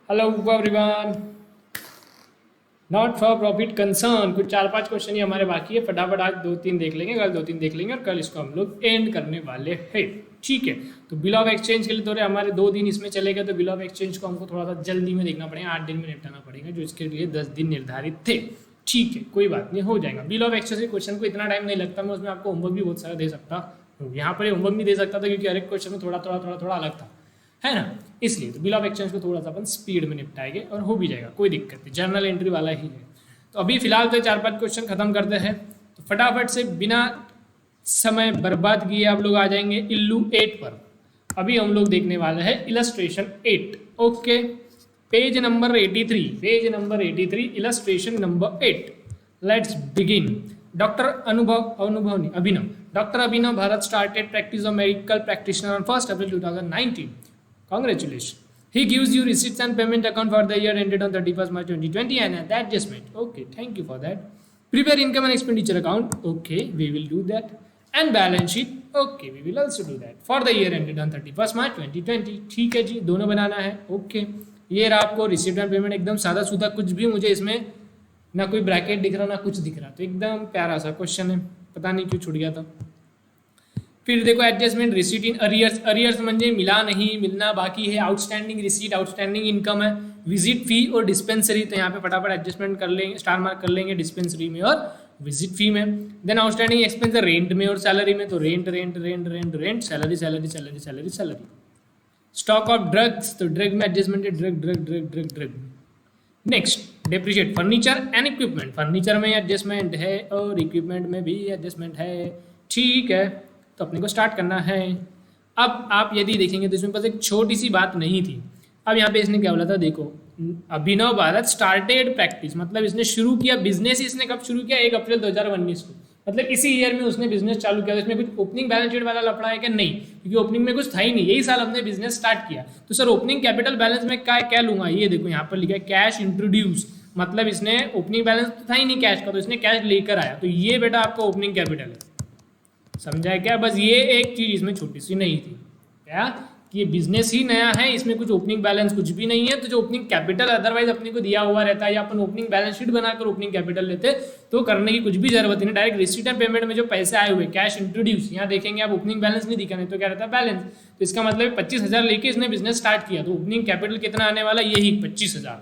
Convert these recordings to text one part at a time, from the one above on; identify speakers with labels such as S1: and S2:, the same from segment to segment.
S1: Hello everyone, not for profit concern. कुछ 4-5 question ही हमारे बाकी है, फटाफट आज 2-3 देख लेंगे, कल 2-3 देख लेंगे और कल इसको हम लोग एंड करने वाले हैं। ठीक है, तो बिल ऑफ एक्सचेंज के लिए थोड़े हमारे 2 दिन इसमें चले गए, तो बिल ऑफ एक्सचेंज को हमको थोड़ा सा जल्दी में देखना पड़ेगा, 8 दिन में निपटाना पड़ेगा, जो इसके लिए 10 दिन निर्धारित थे। ठीक है, कोई बात नहीं, हो जाएगा। बिल ऑफ एक्सचेंज के क्वेश्चन को इतना टाइम नहीं लगता, मैं उसमें आपको होमवर्क भी बहुत सारा दे सकता हूँ। यहाँ पर होमवर्क भी दे सकता था क्योंकि हर एक क्वेश्चन में थोड़ा थोड़ा थोड़ा थोड़ा अलग था, है ना। इसलिए तो बिल ऑफ एक्सचेंज को थोड़ा सा अपन स्पीड में निपटाएंगे और हो भी जाएगा, कोई दिक्कत नहीं, जर्नल एंट्री वाला ही है। तो अभी फिलहाल तो 4-5 क्वेश्चन खत्म करते हैं, तो फटाफट से बिना समय बर्बाद किए आप लोग आ जाएंगे इल्लू 8 पर। अभी हम लोग देखने वाले हैं illustration 8। Okay, page number 83, illustration number 8। Let's begin. Doctor Abhinav Bharat started practice of medical practitioner on 1st April 2019. Congratulations. He gives you receipts and payment account for the year ended on 31st March 2020 and the adjustment. Okay, thank you for that. Prepare income and expenditure account. Okay, we will do that. And balance sheet. Okay, we will also do that. For the year ended on 31st March 2020. ठीक है जी, दोनों बनाना है। Okay, ये रहा आपको receipt and payment, एकदम सादा सूदा, कुछ भी मुझे इसमें ना कोई ब्रैकेट दिख रहा ना कुछ दिख रहा, तो एकदम प्यारा सा क्वेश्चन है, पता नहीं क्यों छूट गया था। फिर देखो adjustment receipt in arrears. Arrears म्हणजे मिला नहीं, मिलना बाकी है। आउटस्टैंडिंग रिसीट, आउटस्टैंडिंग इनकम है। विजिट फी और डिस्पेंसरी, तो यहाँ पे फटाफट एडजस्टमेंट कर लेंगे, स्टार मार्क कर लेंगे डिस्पेंसरी में और विजिट फी में। देन आउटस्टैंडिंग एक्सपेंस रेंट में और सैलरी में, तो rent rent rent rent rent, salary salary salary salary salary. Stock of drugs, तो ड्रग में एडजस्टमेंट है, drug drug drug drug drug. Next depreciate furniture and equipment. Furniture में adjustment है और इक्विपमेंट में भी एडजस्टमेंट है। ठीक है, तो अपने को स्टार्ट करना है। अब आप यदि देखेंगे तो इसमें पास एक छोटी सी बात नहीं थी। अब यहाँ पे इसने क्या बोला था, देखो, अभिनव भारत स्टार्टेड प्रैक्टिस, मतलब इसने शुरू किया बिजनेस। इसने कब शुरू किया? 1 अप्रैल 2019 को, मतलब इसी ईयर में उसने बिजनेस चालू किया। तो इसमें कुछ ओपनिंग बैलेंस शीट वाला लफड़ा है क्या? नहीं, क्योंकि ओपनिंग में कुछ था ही नहीं, यही साल हमने बिजनेस स्टार्ट किया। तो सर ओपनिंग कैपिटल बैलेंस में क्या लूंगा? ये देखो यहाँ पर लिखा है कैश इंट्रोड्यूस, मतलब इसने ओपनिंग बैलेंस तो था ही नहीं कैश का, तो इसने कैश लेकर आया, तो ये बेटा आपका ओपनिंग कैपिटल है। समझा है क्या? बस ये एक चीज इसमें छोटी सी नहीं थी, क्या कि ये बिजनेस ही नया है, इसमें कुछ ओपनिंग बैलेंस कुछ भी नहीं है। तो जो ओपनिंग कैपिटल अदरवाइज अपने को दिया हुआ रहता है, या अपन ओपनिंग बैलेंस शीट बनाकर ओपनिंग कैपिटल लेते, तो करने की कुछ भी जरूरत नहीं। डायरेक्ट रिसीट एंड पेमेंट में जो पैसे आए हुए, कैश इंट्रोड्यूस, यहाँ देखेंगे आप ओपनिंग बैलेंस नहीं दिखा, नहीं तो क्या रहता है बैलेंस। तो इसका मतलब 25,000 लेके इसने बिजनेस स्टार्ट किया, तो ओपनिंग कैपिटल कितना आने वाला? यही 25,000।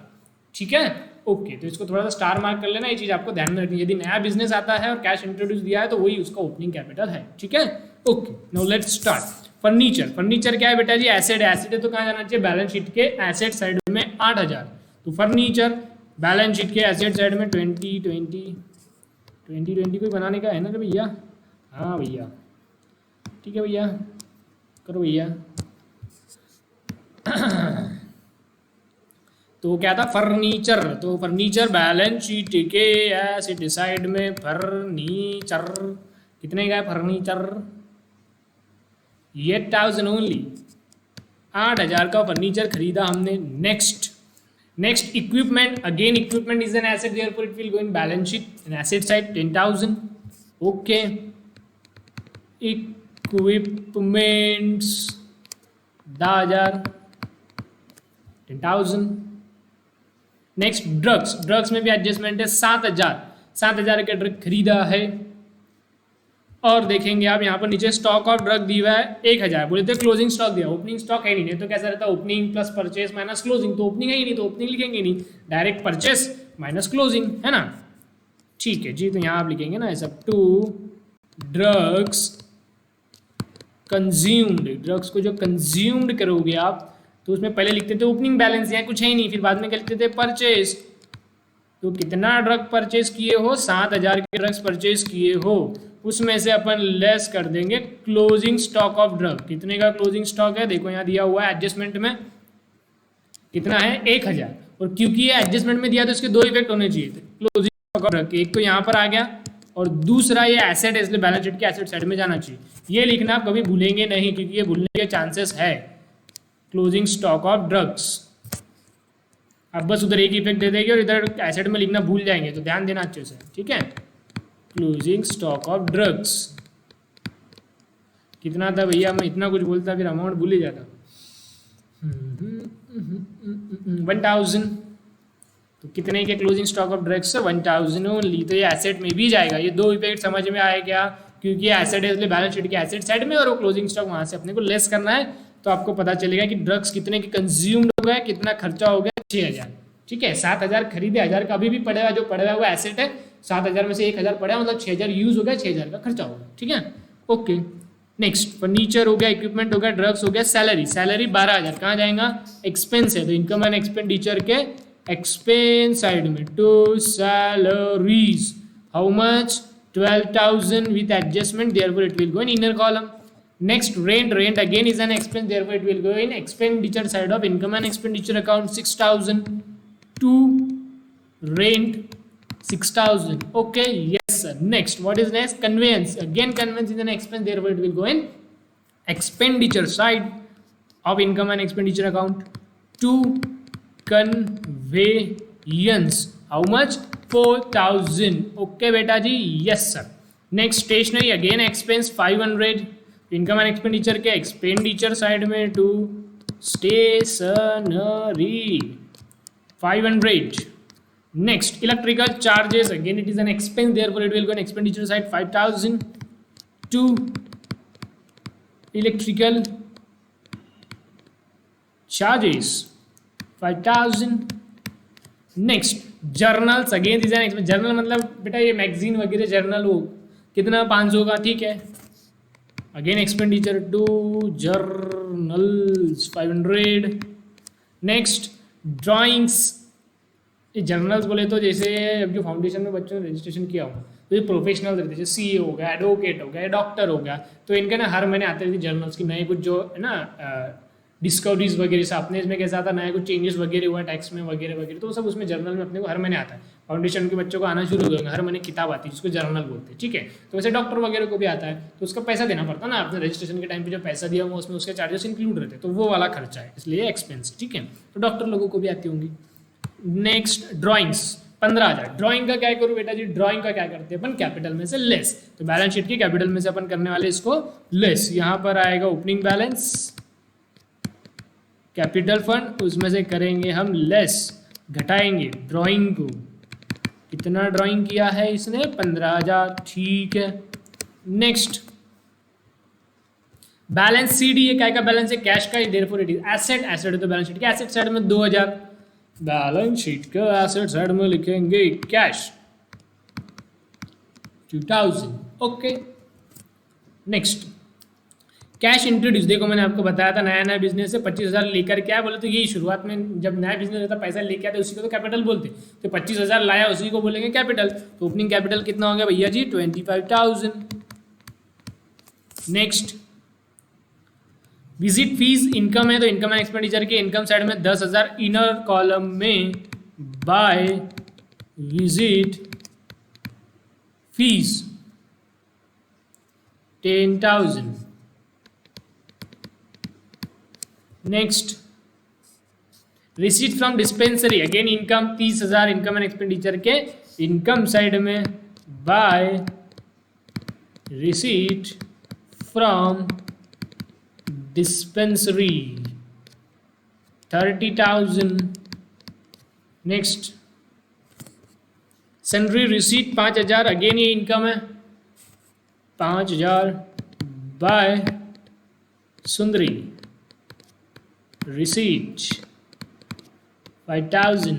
S1: ठीक है, ओके, तो इसको थोड़ा सा स्टार मार्क कर लेना, ये चीज आपको ध्यान में रखनी है। यदि नया बिजनेस आता है और कैश इंट्रोड्यूस दिया है तो वही उसका ओपनिंग कैपिटल है। ठीक है, okay, now let's start. Furniture, furniture क्या है बेटा जी? एसेट। एसेट है तो कहाँ जाना चाहिए? बैलेंस शीट के एसेट साइड में 8,000। तो फर्नीचर बैलेंस शीट के एसेट साइड में 20 कोई बनाने का है ना भैया? हाँ भैया, ठीक है भैया, करो भैया। तो क्या था? फर्नीचर। तो फर्नीचर बैलेंस शीट के एसेट साइड में फर्नीचर कितने का है? फर्नीचर 8,000 ओनली, 8,000 का फर्नीचर खरीदा हमने। Next equipment. Again equipment is an asset, therefore it will go in balance sheet in asset side 10,000। Okay, equipments 10,000, 10,000। Next drugs. Drugs में भी एडजस्टमेंट है, 7,000 का ड्रग खरीदा है। और देखेंगे आप यहाँ पर नीचे स्टॉक ऑफ ड्रग दिया है 1,000, बोले थे क्लोजिंग स्टॉक दिया, ओपनिंग स्टॉक है नहीं, तो कैसा रहता है? Opening plus purchase minus closing, तो ओपनिंग है ही नहीं तो ओपनिंग लिखेंगे नहीं, डायरेक्ट परचेस माइनस क्लोजिंग, है ना। ठीक है जी, तो यहाँ आप लिखेंगे ना ऐसा, टू ड्रग्स कंज्यूम्ड। ड्रग्स को जो कंज्यूम्ड करोगे आप, तो उसमें पहले लिखते थे ओपनिंग बैलेंस, यहाँ कुछ है ही नहीं, फिर बाद में क्या लिखते थे? परचेस। तो कितना ड्रग परचेस किए हो? 7,000 के ड्रग्स परचेस किए हो, उसमें से अपन लेस कर देंगे क्लोजिंग स्टॉक ऑफ ड्रग। कितने का क्लोजिंग स्टॉक है? देखो यहाँ दिया हुआ है एडजस्टमेंट में कितना है? 1,000। और क्योंकि ये एडजस्टमेंट में दिया तो इसके 2 इफेक्ट होने चाहिए थे क्लोजिंग स्टॉक ऑफ ड्रग, एक तो यहाँ पर आ गया और दूसरा ये एसेट है, इसलिए बैलेंस शीट के एसेट साइड में जाना चाहिए। ये लिखना आप कभी भूलेंगे नहीं, क्योंकि ये भूलने के चांसेस है। क्लोजिंग स्टॉक ऑफ ड्रग्स, अब बस उधर एक इफेक्ट दे देंगे और इधर एसेट में लिखना भूल जाएंगे, तो ध्यान देना अच्छे से। ठीक है, क्लोजिंग स्टॉक ऑफ ड्रग्स कितना था भैया? मैं इतना कुछ बोलता फिर अमाउंट भूल ही जाता। 1000, तो कितने के closing stock of drugs? 1000 only. तो ये एसेट में भी जाएगा। ये दो इफेक्ट समझ में आए क्या? क्योंकि ये एसेट है इसलिए बैलेंस शीट के एसेट साइड में और वो क्लोजिंग स्टॉक वहां से अपने को लेस करना है। तो आपको पता चलेगा कि ड्रग्स कितने के कंज्यूम्ड हो गए, कितना खर्चा हो गया, 6000। ठीक है, 7000 खरीदे, 1000 का अभी भी पड़ेगा, जो पड़ा हुआ है वो एसेट है। 7000 में से 1000 पड़ा मतलब 6000 यूज हो गया, 6000 का खर्चा हो गया। ठीक है, ओके। नेक्स्ट फर्नीचर हो गया, इक्विपमेंट हो गया, ड्रग्स हो गया, सैलरी। सैलरी 12000 कहाँ जाएगा? एक्सपेंस है, तो इनकम एंड एक्सपेंडिचर के एक्सपेंस साइड में to salaries. How much? 12000 with adjustment, therefore it will go in inner column. Next, rent. Rent again is an expense, therefore it will go in expenditure side of income and expenditure account. 6000 to rent, 6000. Okay, yes sir. Next, what is next? Conveyance. Again conveyance is an expense, therefore it will go in expenditure side of income and expenditure account. To conveyance, how much? 4000. Okay beta ji, yes sir. Next, stationery, again expense 500. Income and expenditure के expenditure side में to stationery 500. Next, electrical charges, again it is an expense, therefore it will go in expenditure side 5000 to electrical charges 5000. Next, journals, again is an expense. Journal मतलब बेटा ये magazine वगैरह journal हो, कितना? 500 का. ठीक है, again expenditure to journals 500. Next, drawings. ये जर्नल्स बोले तो जैसे अब जो फाउंडेशन में बच्चों ने रजिस्ट्रेशन किया हो तो ये प्रोफेशनल रहते, जैसे सीए हो गया, एडवोकेट हो गया, डॉक्टर हो गया, तो इनके ना हर महीने आते थे जर्नल्स की नए कुछ जो है ना डिस्कवरीज वगैरह से. अपने इसमें कैसा आता, नया कुछ चेंजेस वगैरह हुआ टैक्स में वगैरह वगैरह, तो सब उसमें जर्नल में अपने को हर महीने आता है. फाउंडेशन के बच्चों को आना शुरू हो गया, हर महीने किताब आती है जिसको जर्नल बोलते हैं. ठीक है, तो वैसे डॉक्टर वगैरह को भी आता है, तो उसका पैसा देना पड़ता है ना. आपने रजिस्ट्रेशन के टाइम पे जो पैसा दिया हुआ उसमें उसके चार्जेस इंक्लूड रहते हैं, तो वो वाला खर्चा है, इसलिए एक्सपेंस. ठीक है, तो डॉक्टर लोगों को भी आती होंगी. Next, drawings 15000. ड्राइंग का क्या करूँ बेटा जी? ड्राइंग का क्या करते हैं अपन? कैपिटल में से लेस. तो बैलेंस शीट की कैपिटल में से अपन करने वाले इसको लेस. यहाँ पर आएगा ओपनिंग बैलेंस, कैपिटल फंड, उसमें से करेंगे हम लेस, घटाएंगे ड्राइंग को. कितना ड्राइंग किया है इसने? 15000. ठीक है, नेक्स्ट, बैलेंस शीट. ये क्या का बैलेंस है? कैश का. Therefore it is asset. Asset है तो बैलेंस शीट के एसेट साइड में 2000. बैलेंस शीट के एसेट साइड में लिखेंगे cash 2000. Okay, next, cash introduce. देखो मैंने आपको बताया था नया नया बिजनेस है, 25000 लेकर के आया. बोले तो यही शुरुआत में जब नया बिजनेस रहता पैसा लेके आते उसी को तो कैपिटल बोलते. तो 25000 लाया उसी को बोलेंगे कैपिटल. तो ओपनिंग कैपिटल कितना हो गया भैया जी? 25000. Next, visit fees. इनकम है तो इनकम एंड एक्सपेंडिचर के इनकम साइड में 10000, इनर कॉलम में by visit fees 10000. Next, receipt from dispensary. Again income 30000, income and expenditure के इनकम साइड में by receipt from dispensary 30000. Next, sundry receipt 5000. Again ये income है 5000 bye सुंदरी receipt 5000.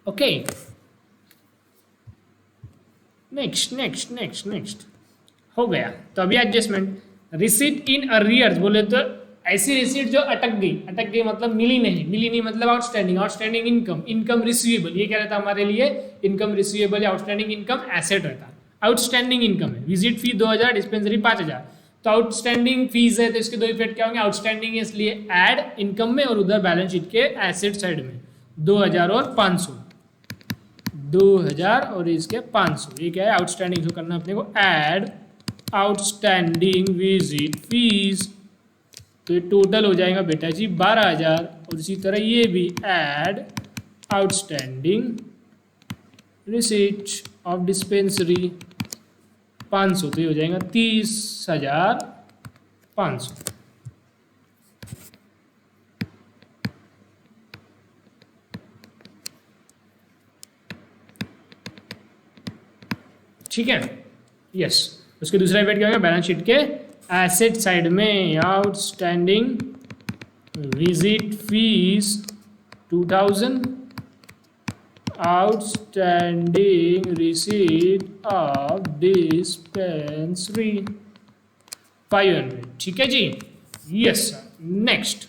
S1: okay, next हो गया. तो अभी एडजस्टमेंट. रिसीट इन अरियर्स बोले तो ऐसी रिसीट जो अटक गई मतलब मिली नहीं मतलब आउटस्टैंडिंग इनकम रिसीवेबल. ये क्या रहता है हमारे लिए? इनकम रिसीवेबल या आउटस्टैंडिंग इनकम एसेट रहता है. आउटस्टैंडिंग इनकम है. विजिट फी 2000, डिस्पेंसरी 5000. तो आउटस्टैंडिंग फीस है तो इसके दो इफेक्ट क्या होंगे? आउटस्टैंडिंग है इसलिए ऐड इनकम में और उधर बैलेंस शीट के एसेट साइड में 2000 और 500. 2000 और इसके 500. ये क्या है? आउटस्टैंडिंग जो करना अपने को ऐड आउटस्टैंडिंग विजिट फीस. तो ये टोटल हो जाएगा बेटा जी 12000. और इसी तरह ये भी add outstanding receipt of dispensary 500. तो ये हो जाएगा 30500. ठीक है, यस। उसके दूसरा इफेक्ट क्या होगा, बैलेंस शीट के एसेट साइड में outstanding visit fees 2000, outstanding receipt of dispensary 500, ठीक है जी, यस सर। नेक्स्ट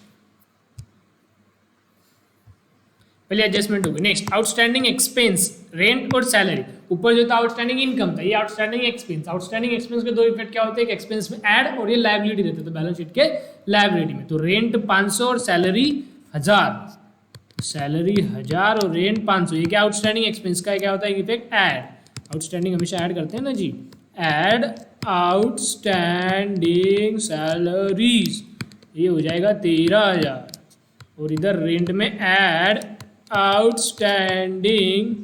S1: पहले एडजस्टमेंट होगी। नेक्स्ट आउटस्टैंडिंग एक्सपेंस, रेंट और सैलरी। ऊपर जो था आउटस्टैंडिंग इनकम था, ये आउटस्टैंडिंग एक्सपेंस। आउटस्टैंडिंग एक्सपेंस के दो इफेक्ट क्या होते हैं, एक एक्सपेंस में ऐड और ये लायबिलिटी रहते थे बैलेंस शीट के लायबिलिटी में। तो रेंट 500 और सैलरी 1000, सैलरी 1000 और रेंट 500, ये क्या आउटस्टैंडिंग एक्सपेंस का क्या होता है इफेक्ट, ऐड। आउटस्टैंडिंग हमेशा ऐड करते हैं ना जी, ऐड आउटस्टैंडिंग सैलरीज, ये हो जाएगा 13000, और इधर रेंट में ऐड आउटस्टैंडिंग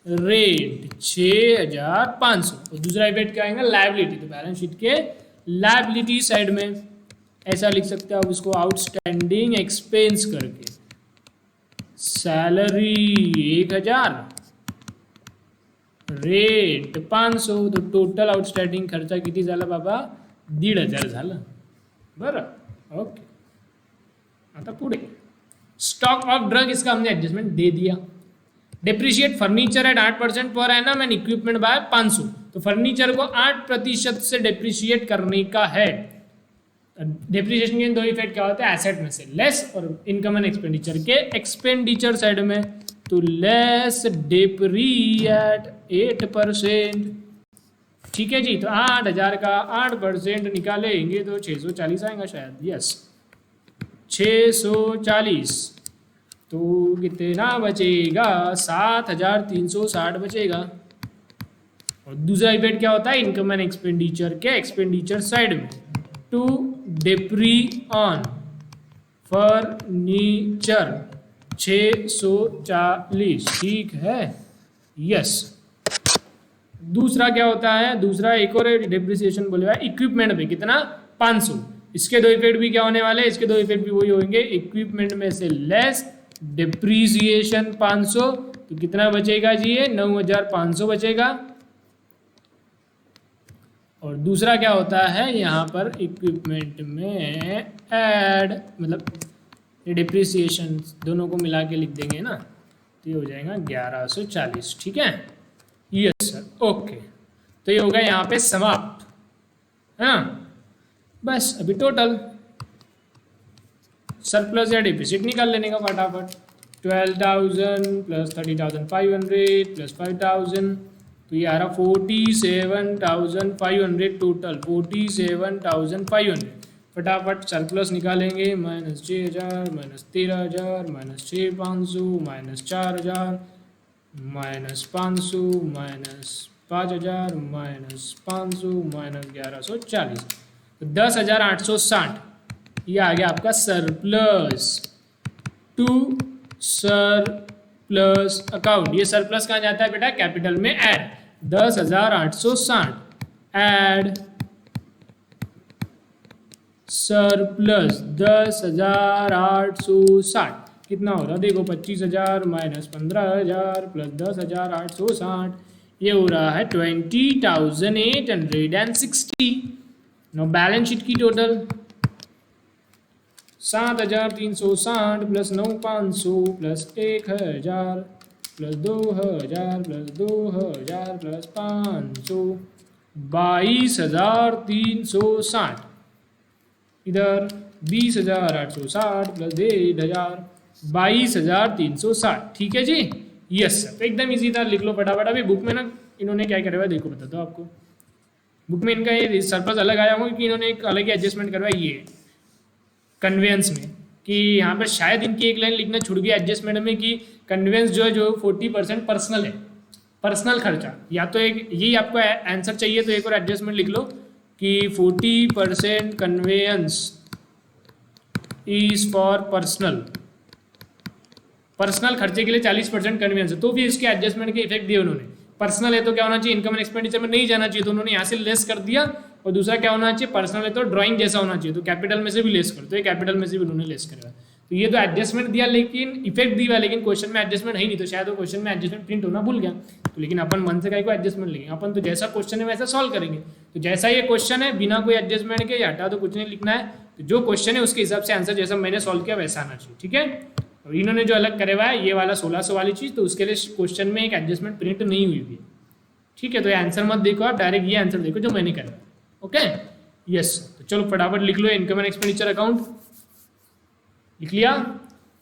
S1: रेंट 6500, और दूसरा इफेक्ट क्या आएगा, लायबिलिटी। तो बैलेंस शीट के लायबिलिटी साइड में ऐसा लिख सकते हो आप इसको, आउटस्टैंडिंग एक्सपेंस करके सैलरी 1000, रेट 500, तो टोटल आउटस्टँडिंग खर्च किती झाला बाबा, 1500 झाला, बरं ओके। आता पुढे स्टॉक ऑफ ड्रग, इसका हमने एडजस्टमेंट दे दिया। Depreciate furniture eight 8% per annum and equipment bye 500, तो फर्नीचर को 8% से डेप्रिशिएट करने का है। डेप्रिसिएशन के दो इफेक्ट क्या होते हैं, एसेट में से लेस और इनकम एंड एक्सपेंडिचर के एक्सपेंडिचर साइड में, तो लेस डेप्री एट 8%, ठीक है जी। तो 8000 का 8% निकालेंगे तो 640 आएगा शायद, यस 640, तो कितना बचेगा, 7360 बचेगा। और दूसरा इफेक्ट क्या होता है, इनकम एंड एक्सपेंडिचर के एक्सपेंडिचर साइड में, टू डेप्री ऑन फर्नीचर 640, ठीक है, यस। दूसरा क्या होता है, दूसरा एक और डेप्रिसिएशन बोले हुआ है इक्विपमेंट पे, कितना 500। इसके दो इफेक्ट भी क्या होने वाले, इसके दो इफेक्ट भी वही होंगे, इक्विपमेंट में से लेस डेप्रिसिएशन 500, तो कितना बचेगा जी, ये 9500 बचेगा। और दूसरा क्या होता है यहाँ पर, इक्विपमेंट में ऐड, मतलब ये डिप्रिसिएशन दोनों को मिला के लिख देंगे ना, तो ये हो जाएगा 1140, ठीक है, यस सर, ओके। तो ये होगा यहाँ पे समाप्त, है ना। बस अभी टोटल सरप्लस या डिफिसिट निकाल लेने का फटाफट। 12,000 प्लस 30,500 प्लस 5,000, तो ये आ रहा 47,500 टोटल, 47,500। फटाफट सरप्लस निकालेंगे, -6000 -13,000 -6,500 -4,000 -500 -5,000 -500 -1140, तो 10,860 ये आ गया आपका सरप्लस टू सरप्लस अकाउंट। ये सरप्लस कहाँ जाता है बेटा, कैपिटल में ऐड, 10,860 ऐड सरप्लस 10,860 कितना हो रहा, देखो 25,000 माइनस 15,000 प्लस 10,860, ये हो रहा है 20,860। नो बैलेंस शीट की total 7,360 plus 9,500 plus 1,000 plus 2,000 plus 2,000 plus 500, 22,360। इधर 20,860 प्लस 1,000, 22,360, ठीक है जी, यस सर। तो एकदम इजी था, लिख लो फटाफट। अभी बुक में ना इन्होंने क्या करवाया देखो, बताता हूँ आपको। बुक में इनका ये सरप्लस अलग आया होगा क्योंकि इन्होंने एक अलग ही एडजस्टमेंट करवाया ये कन्वेंस में, कि यहाँ पर शायद इनकी एक लाइन लिखना छूट गया एडजस्टमेंट में, कि कन्वेंस जो है जो 40% पर्सनल है, पर्सनल खर्चा। या तो एक यही आपको आंसर चाहिए तो एक और एडजस्टमेंट लिख लो कि 40% conveyance is for personal, personal खर्चे के लिए 40% कन्वेंस है। तो भी इसके एडजस्टमेंट के इफेक्ट दिए उन्होंने। पर्सनल है तो क्या होना चाहिए, इनकम एंड एक्सपेंडिचर में नहीं जाना चाहिए, तो उन्होंने यहाँ से लेस कर दिया। और दूसरा क्या होना चाहिए, पर्सनल है तो ड्राइंग जैसा होना चाहिए, तो कैपिटल में से भी लेस कर, तो ये कैपिटल में से भी उन्होंने लेस करा। तो तो ये तो एडजस्टमेंट दिया लेकिन इफेक्ट दिया, लेकिन क्वेश्चन में एडजस्टमेंट है नहीं, तो शायद वो क्वेश्चन में एडजस्टमेंट प्रिंट होना भूल गया। तो लेकिन अपन मन से कहीं को एडजस्टमेंट लेंगे, अपन तो जैसा क्वेश्चन है वैसा सॉल्व करेंगे। तो जैसा ये क्वेश्चन है बिना कोई एडजस्टमेंट के हटा तो कुछ नहीं लिखना है, तो जो क्वेश्चन है उसके हिसाब से आंसर जैसा मैंने सॉल्व किया वैसा आना चाहिए, ठीक है। और इन्होंने जो अलग करे हुआ है ये वाला 1600 वाली चीज़, तो उसके लिए क्वेश्चन में एक एडजस्टमेंट प्रिंट नहीं हुई है, ठीक है। तो ये आंसर मत देखो आप, डायरेक्ट ये आंसर देखो जो मैंने करा, ओके यस। तो चलो फटाफट लिख low income and expenditure account, लिख लिया,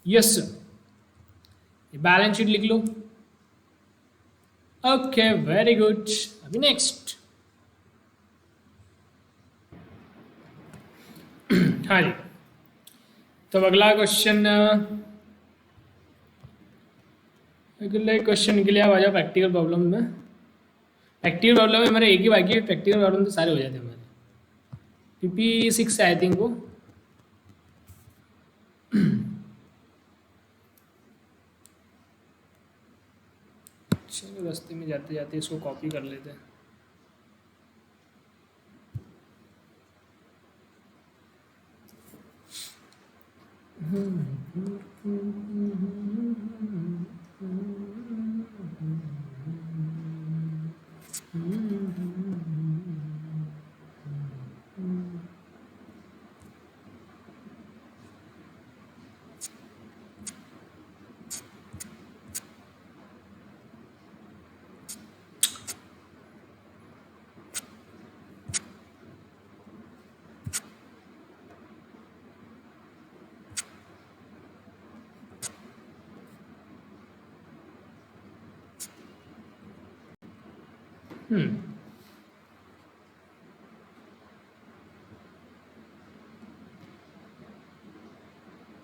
S1: यस सर। बैलेंस शीट लिख लो, ओके वेरी गुड। अभी नेक्स्ट, हाँ जी, तो अगला क्वेश्चन, अगले क्वेश्चन के लिए आप आ जाओ प्रैक्टिकल प्रॉब्लम में। प्रैक्टिकल प्रॉब्लम में हमारे एक ही बाकी है, प्रैक्टिकल प्रॉब्लम तो सारे हो जाते हैं हमारे। PP6 आई थिंक वो, चलो रास्ते में जाते जाते इसको कॉपी कर लेते हैं।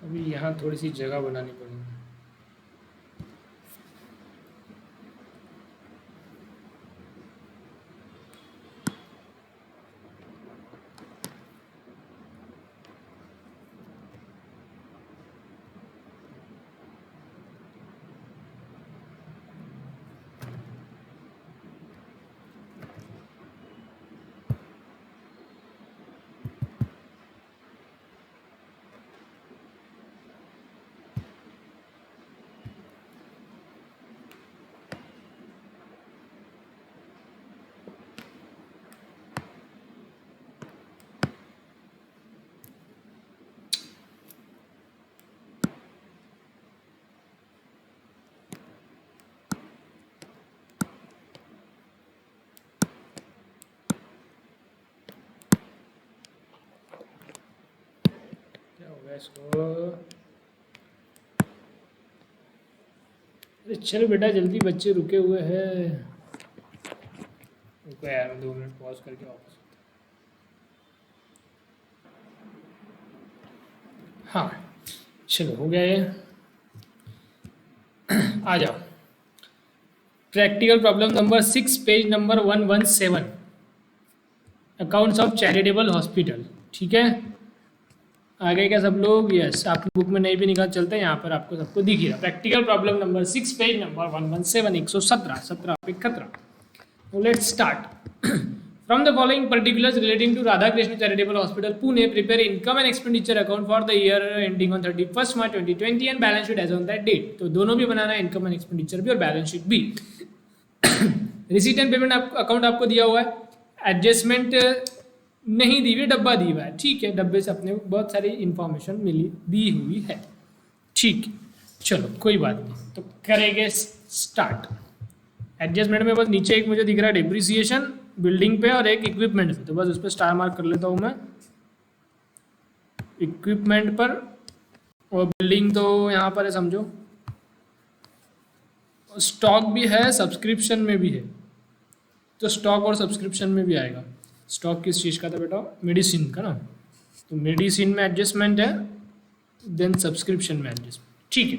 S1: अभी यहाँ थोड़ी सी जगह बनानी पड़ेगी। इसको, अरे चलो बेटा जल्दी, बच्चे रुके हुए हैं। रुको यार, 2 मिनट पॉज करके वापस। हाँ चलो हो गया ये, आ जाओ। Practical problem number 6 page number 117, accounts of charitable hospital, ठीक है। आगे क्या सब लोग, यस, आपकी बुक में नहीं भी निकाल चलते हैं, यहाँ पर आपको सबको दिख ही रहा। Practical problem number 6 page number 117, 117 17 पे 17। Let's start. From the following particulars relating to Radha Krishna charitable hospital Pune, prepare income and expenditure account for the year ending on 31 March 2020 and balance sheet as on that date. तो दोनों भी बनाना है, income and expenditure भी और balance sheet भी। Receipt and payment account आपको दिया हुआ है, एडजस्टमेंट नहीं दी हुई, डब्बा दी हुआ है, ठीक है। डब्बे से अपने को बहुत सारी इंफॉर्मेशन मिली दी हुई है, ठीक है। चलो कोई बात नहीं, तो करेंगे स्टार्ट। एडजस्टमेंट में बस नीचे एक मुझे दिख रहा है डिप्रिसिएशन बिल्डिंग पे और एक इक्विपमेंट पे, तो बस उस पर स्टार मार्क कर लेता हूँ मैं इक्विपमेंट पर, और बिल्डिंग तो यहाँ पर है समझो। स्टॉक भी है, सब्सक्रिप्शन में भी है, तो स्टॉक और सब्सक्रिप्शन में भी आएगा। स्टॉक किस चीज़ का था बेटा, मेडिसिन का ना, तो मेडिसिन में एडजस्टमेंट है, देन सब्सक्रिप्शन में एडजस्टमेंट, ठीक है।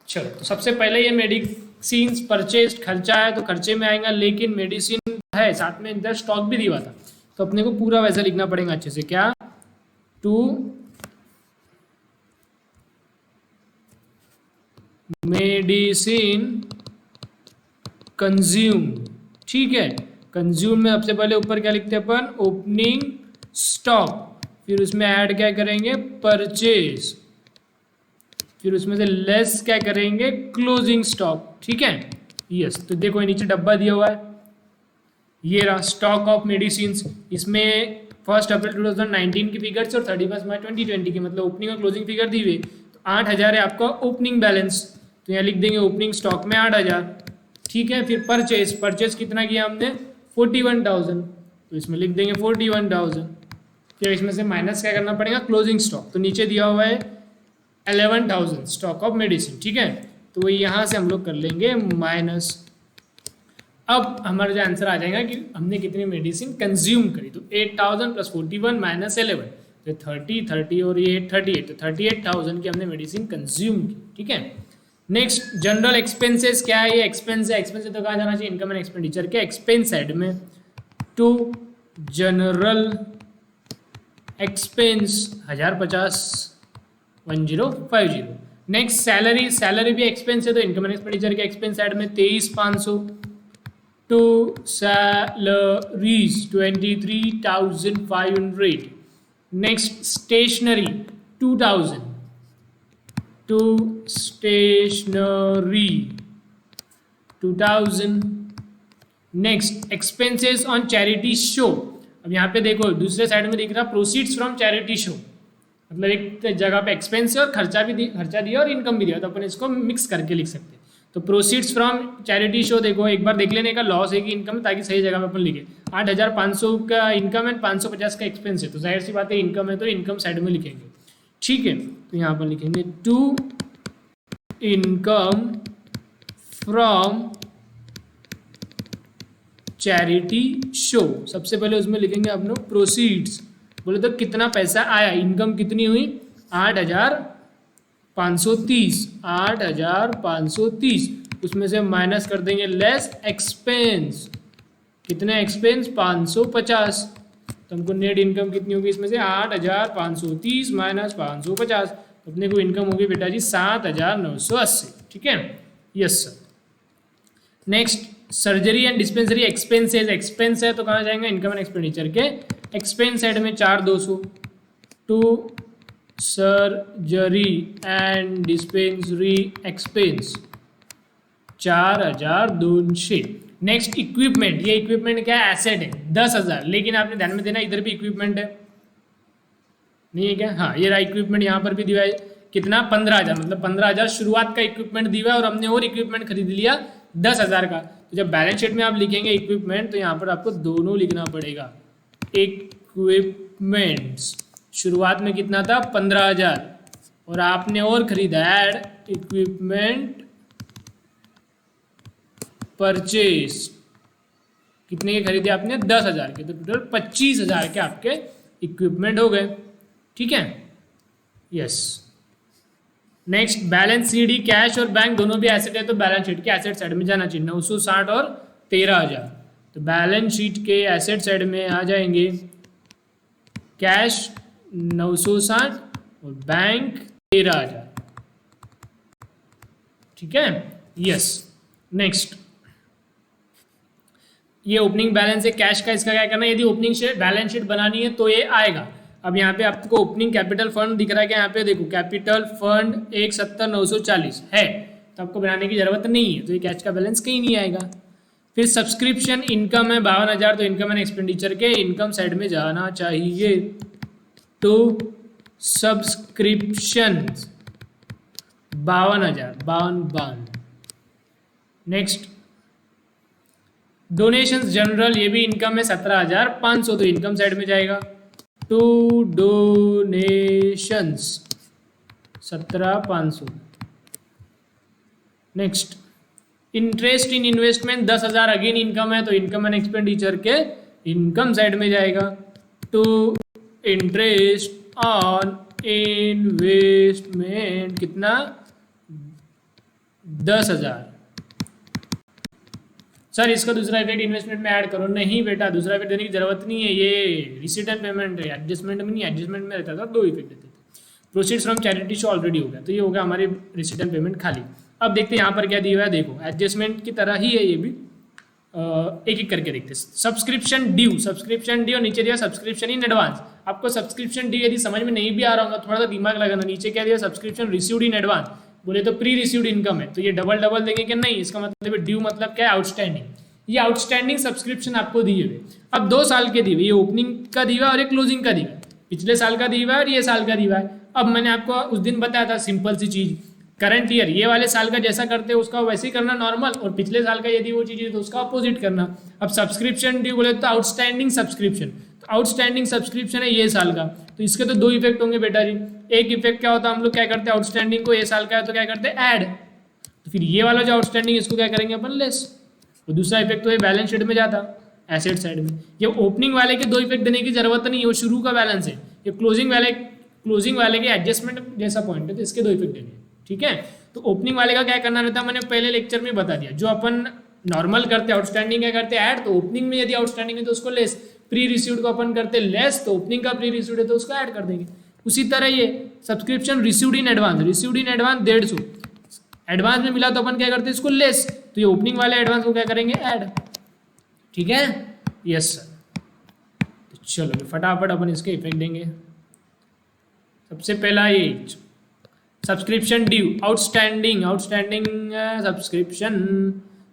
S1: चलो तो सबसे पहले ये मेडिसिन परचेज खर्चा है तो खर्चे में आएगा, लेकिन मेडिसिन है साथ में इधर स्टॉक भी दिया था, तो अपने को पूरा वैसा लिखना पड़ेगा अच्छे से, क्या, टू मेडिसिन कंज्यूम, ठीक है। कंज्यूम में सबसे पहले ऊपर क्या लिखते हैं अपन, ओपनिंग स्टॉक, फिर उसमें ऐड क्या करेंगे, परचेज, फिर उसमें से लेस क्या करेंगे, क्लोजिंग स्टॉक, ठीक है। यस, तो देखो नीचे डब्बा दिया हुआ है, ये रहा स्टॉक ऑफ मेडिसिन। इसमें 1 अप्रैल 2019 की फिगर्स और 31 मार्च 2020 की, मतलब ओपनिंग और क्लोजिंग फिगर दी हुई। तो 8,000 है आपका ओपनिंग बैलेंस, तो यहाँ लिख देंगे ओपनिंग स्टॉक में 8,000, ठीक है। फिर परचेज कितना किया हमने, 41,000, तो इसमें लिख देंगे 41,000। फिर इसमें से माइनस क्या करना पड़ेगा, क्लोजिंग स्टॉक, तो नीचे दिया हुआ है 11,000 स्टॉक ऑफ मेडिसिन, ठीक है। तो वही यहाँ से हम लोग कर लेंगे माइनस। अब हमारा जो आंसर आ जाएगा कि हमने कितनी मेडिसिन कंज्यूम करी, तो 8,000 प्लस 41 माइनस 11, तो 30 और ये 38, तो 38,000 की हमने मेडिसिन कंज्यूम की, ठीक है। नेक्स्ट जनरल एक्सपेंसेस क्या है, ये एक्सपेंस है। एक्सपेंस तो कहाँ जाना चाहिए, इनकम एंड एक्सपेंडिचर के एक्सपेंस साइड में, to general expense 1050 1050। Next salary, salary भी एक्सपेंस है, तो इनकम एंड एक्सपेंडिचर के एक्सपेंस साइड में 23,500, to salaries 23,500। Next stationery 2,000, to stationery 2,000। Next expenses on charity show, अब यहाँ पे देखो दूसरे साइड में दिख रहा प्रोसीड्स फ्रॉम चैरिटी शो, मतलब एक जगह पे एक्सपेंस है और खर्चा दिया और इनकम भी दिया, तो अपन इसको मिक्स करके लिख सकते हैं। तो प्रोसीड्स फ्रॉम चैरिटी शो देखो एक बार देख लेने का, लॉस है कि इनकम, ताकि सही जगह पे अपन लिखे। 8,500 का इनकम है, 550 का एक्सपेंस है, तो जाहिर सी बात है इनकम है तो इनकम साइड में लिखेंगे, ठीक है। तो यहाँ पर लिखेंगे to income from charity show. सबसे पहले उसमें लिखेंगे आप लोग प्रोसीड्स, बोले तो कितना पैसा आया, इनकम कितनी हुई 8,530, 8,530, उसमें से माइनस कर देंगे लेस एक्सपेंस, कितने एक्सपेंस 550, तो हमको नेट इनकम कितनी होगी इसमें से 8,530 माइनस 550, तो अपने को इनकम होगी बेटा जी 7,980, ठीक है। Yes sir. Next surgery and dispensary expenses, expense है तो कहाँ जाएंगे, इनकम एंड एक्सपेंडिचर के एक्सपेंस साइड में 4,200, to surgery and dispensary expense 4,200। Next equipment, ये इक्विपमेंट क्या है, एसेट है 10,000, लेकिन आपने ध्यान में देना इधर भी इक्विपमेंट है, नहीं है क्या, हाँ ये रहा इक्विपमेंट, यहाँ पर भी दिया है कितना 15,000, मतलब 15,000 शुरुआत का इक्विपमेंट दिया है और हमने और इक्विपमेंट खरीद लिया 10,000 का। तो जब बैलेंस शीट में आप लिखेंगे इक्विपमेंट, तो यहाँ पर आपको दोनों लिखना पड़ेगा। इक्विपमेंट्स शुरुआत में कितना था 15,000 और आपने और खरीदा ऐड इक्विपमेंट परचेज, कितने के खरीदे आपने 10,000 के, तो टोटल 25,000 के आपके इक्विपमेंट हो गए, ठीक है। Yes. Next balance CD, cash और बैंक दोनों भी एसेट है, तो बैलेंस शीट के एसेट साइड में जाना चाहिए 960 और 13,000, तो बैलेंस शीट के एसेट साइड में आ जाएंगे कैश 960 और बैंक 13,000, ठीक है। यस। नेक्स्ट ये ओपनिंग बैलेंस है कैश का, इसका क्या करना है, यदि ओपनिंग बैलेंस शीट बनानी है तो ये आएगा। अब यहाँ पे आपको ओपनिंग कैपिटल फंड दिख रहा है क्या, यहाँ पे देखो कैपिटल फंड 170,940 है, तो आपको बनाने की जरूरत नहीं है, तो ये कैश का बैलेंस कहीं नहीं आएगा। फिर सब्सक्रिप्शन इनकम है 52,000, तो इनकम एंड एक्सपेंडिचर के इनकम साइड में जाना चाहिए, तो सब्सक्रिप्शन 52,052। नेक्स्ट डोनेशंस जनरल, ये भी इनकम है 17,500, तो इनकम साइड में जाएगा, to donations 17,500। Next interest in investment 10,000, again income है, तो इनकम एंड एक्सपेंडिचर के इनकम साइड में जाएगा, टू इंटरेस्ट ऑन इन्वेस्टमेंट कितना 10,000। सर इसका दूसरा इफेक्ट इन्वेस्टमेंट में ऐड करो, नहीं बेटा दूसरा इफेक्ट देने की जरूरत नहीं है, ये रिसीट एंड पेमेंट है, एडजस्टमेंट में नहीं, एडजस्टमेंट में रहता था 2 इफेक्ट देते थे। Proceeds from charity show already हो गया, तो ये हो गया हमारे रिसीट एंड पेमेंट खाली। अब देखते हैं यहाँ पर क्या दिया हुआ है, देखो एडजस्टमेंट की तरह ही है ये भी, एक एक करके देखते हैं। सब्सक्रिप्शन ड्यू नीचे दिया सब्सक्रिप्शन इन एडवांस। आपको सब्सक्रिप्शन ड्यू यदि समझ में नहीं भी आ रहा होगा थोड़ा सा दिमाग लगाना, नीचे क्या दिया सब्सक्रिप्शन रिसीव्ड इन एडवांस, बोले तो प्री रिसीव्ड इनकम है, तो ये डबल डबल देंगे कि नहीं, इसका मतलब ड्यू मतलब क्या है, आउटस्टैंडिंग। ये आउटस्टैंडिंग सब्सक्रिप्शन आपको दिए हुए, अब 2 साल के दिए हुए, ये ओपनिंग का दिया और ये क्लोजिंग का दिया, पिछले साल का दिया और ये साल का दिया है। अब मैंने आपको उस दिन बताया था सिंपल सी चीज, करंट ईयर ये वाले साल का जैसा करते हैं उसका वैसे ही करना नॉर्मल, और पिछले साल का यदि वो चीज है तो उसका अपोजिट करना। अब सब्सक्रिप्शन ड्यू बोले तो आउटस्टैंडिंग सब्सक्रिप्शन, तो आउटस्टैंडिंग सब्सक्रिप्शन है ये साल का, तो इसके तो 2 इफेक्ट होंगे बेटा जी। एक इफेक्ट क्या होता है, हम लोग क्या करते हैं आउटस्टैंडिंग को, ये साल का है तो क्या करते हैं ऐड, तो फिर ये वाला जो आउटस्टैंडिंग इसको क्या करेंगे अपन लेस, और दूसरा इफेक्ट तो ये बैलेंस शीट में जाता एसेट साइड में। ये ओपनिंग वाले के 2 इफेक्ट देने की जरूरत नहीं है, वो शुरू का बैलेंस है, ये क्लोजिंग वाले के एडजस्टमेंट जैसा पॉइंट है, तो इसके 2 इफेक्ट देने, ठीक है। तो ओपनिंग वाले का क्या करना रहता है, मैंने पहले लेक्चर में बता दिया, जो अपन नॉर्मल करते आउटस्टैंडिंग क्या करते ऐड, तो ओपनिंग में यदि आउटस्टैंडिंग है तो उसको लेस, प्री रिसीव्ड को अपन करते लेस, तो ओपनिंग का प्री रिसीव्ड है तो उसको ऐड कर देंगे। उसी तरह ये subscription received in advance 150, advance में मिला तो अपन क्या करते हैं इसको लेस, तो ये ओपनिंग वाले एडवांस को क्या करेंगे ऐड, ठीक है, यस सर। तो चलो फटाफट अपन इसके इफेक्ट देंगे। सबसे पहला ये सब्सक्रिप्शन ड्यू, आउटस्टैंडिंग सब्सक्रिप्शन,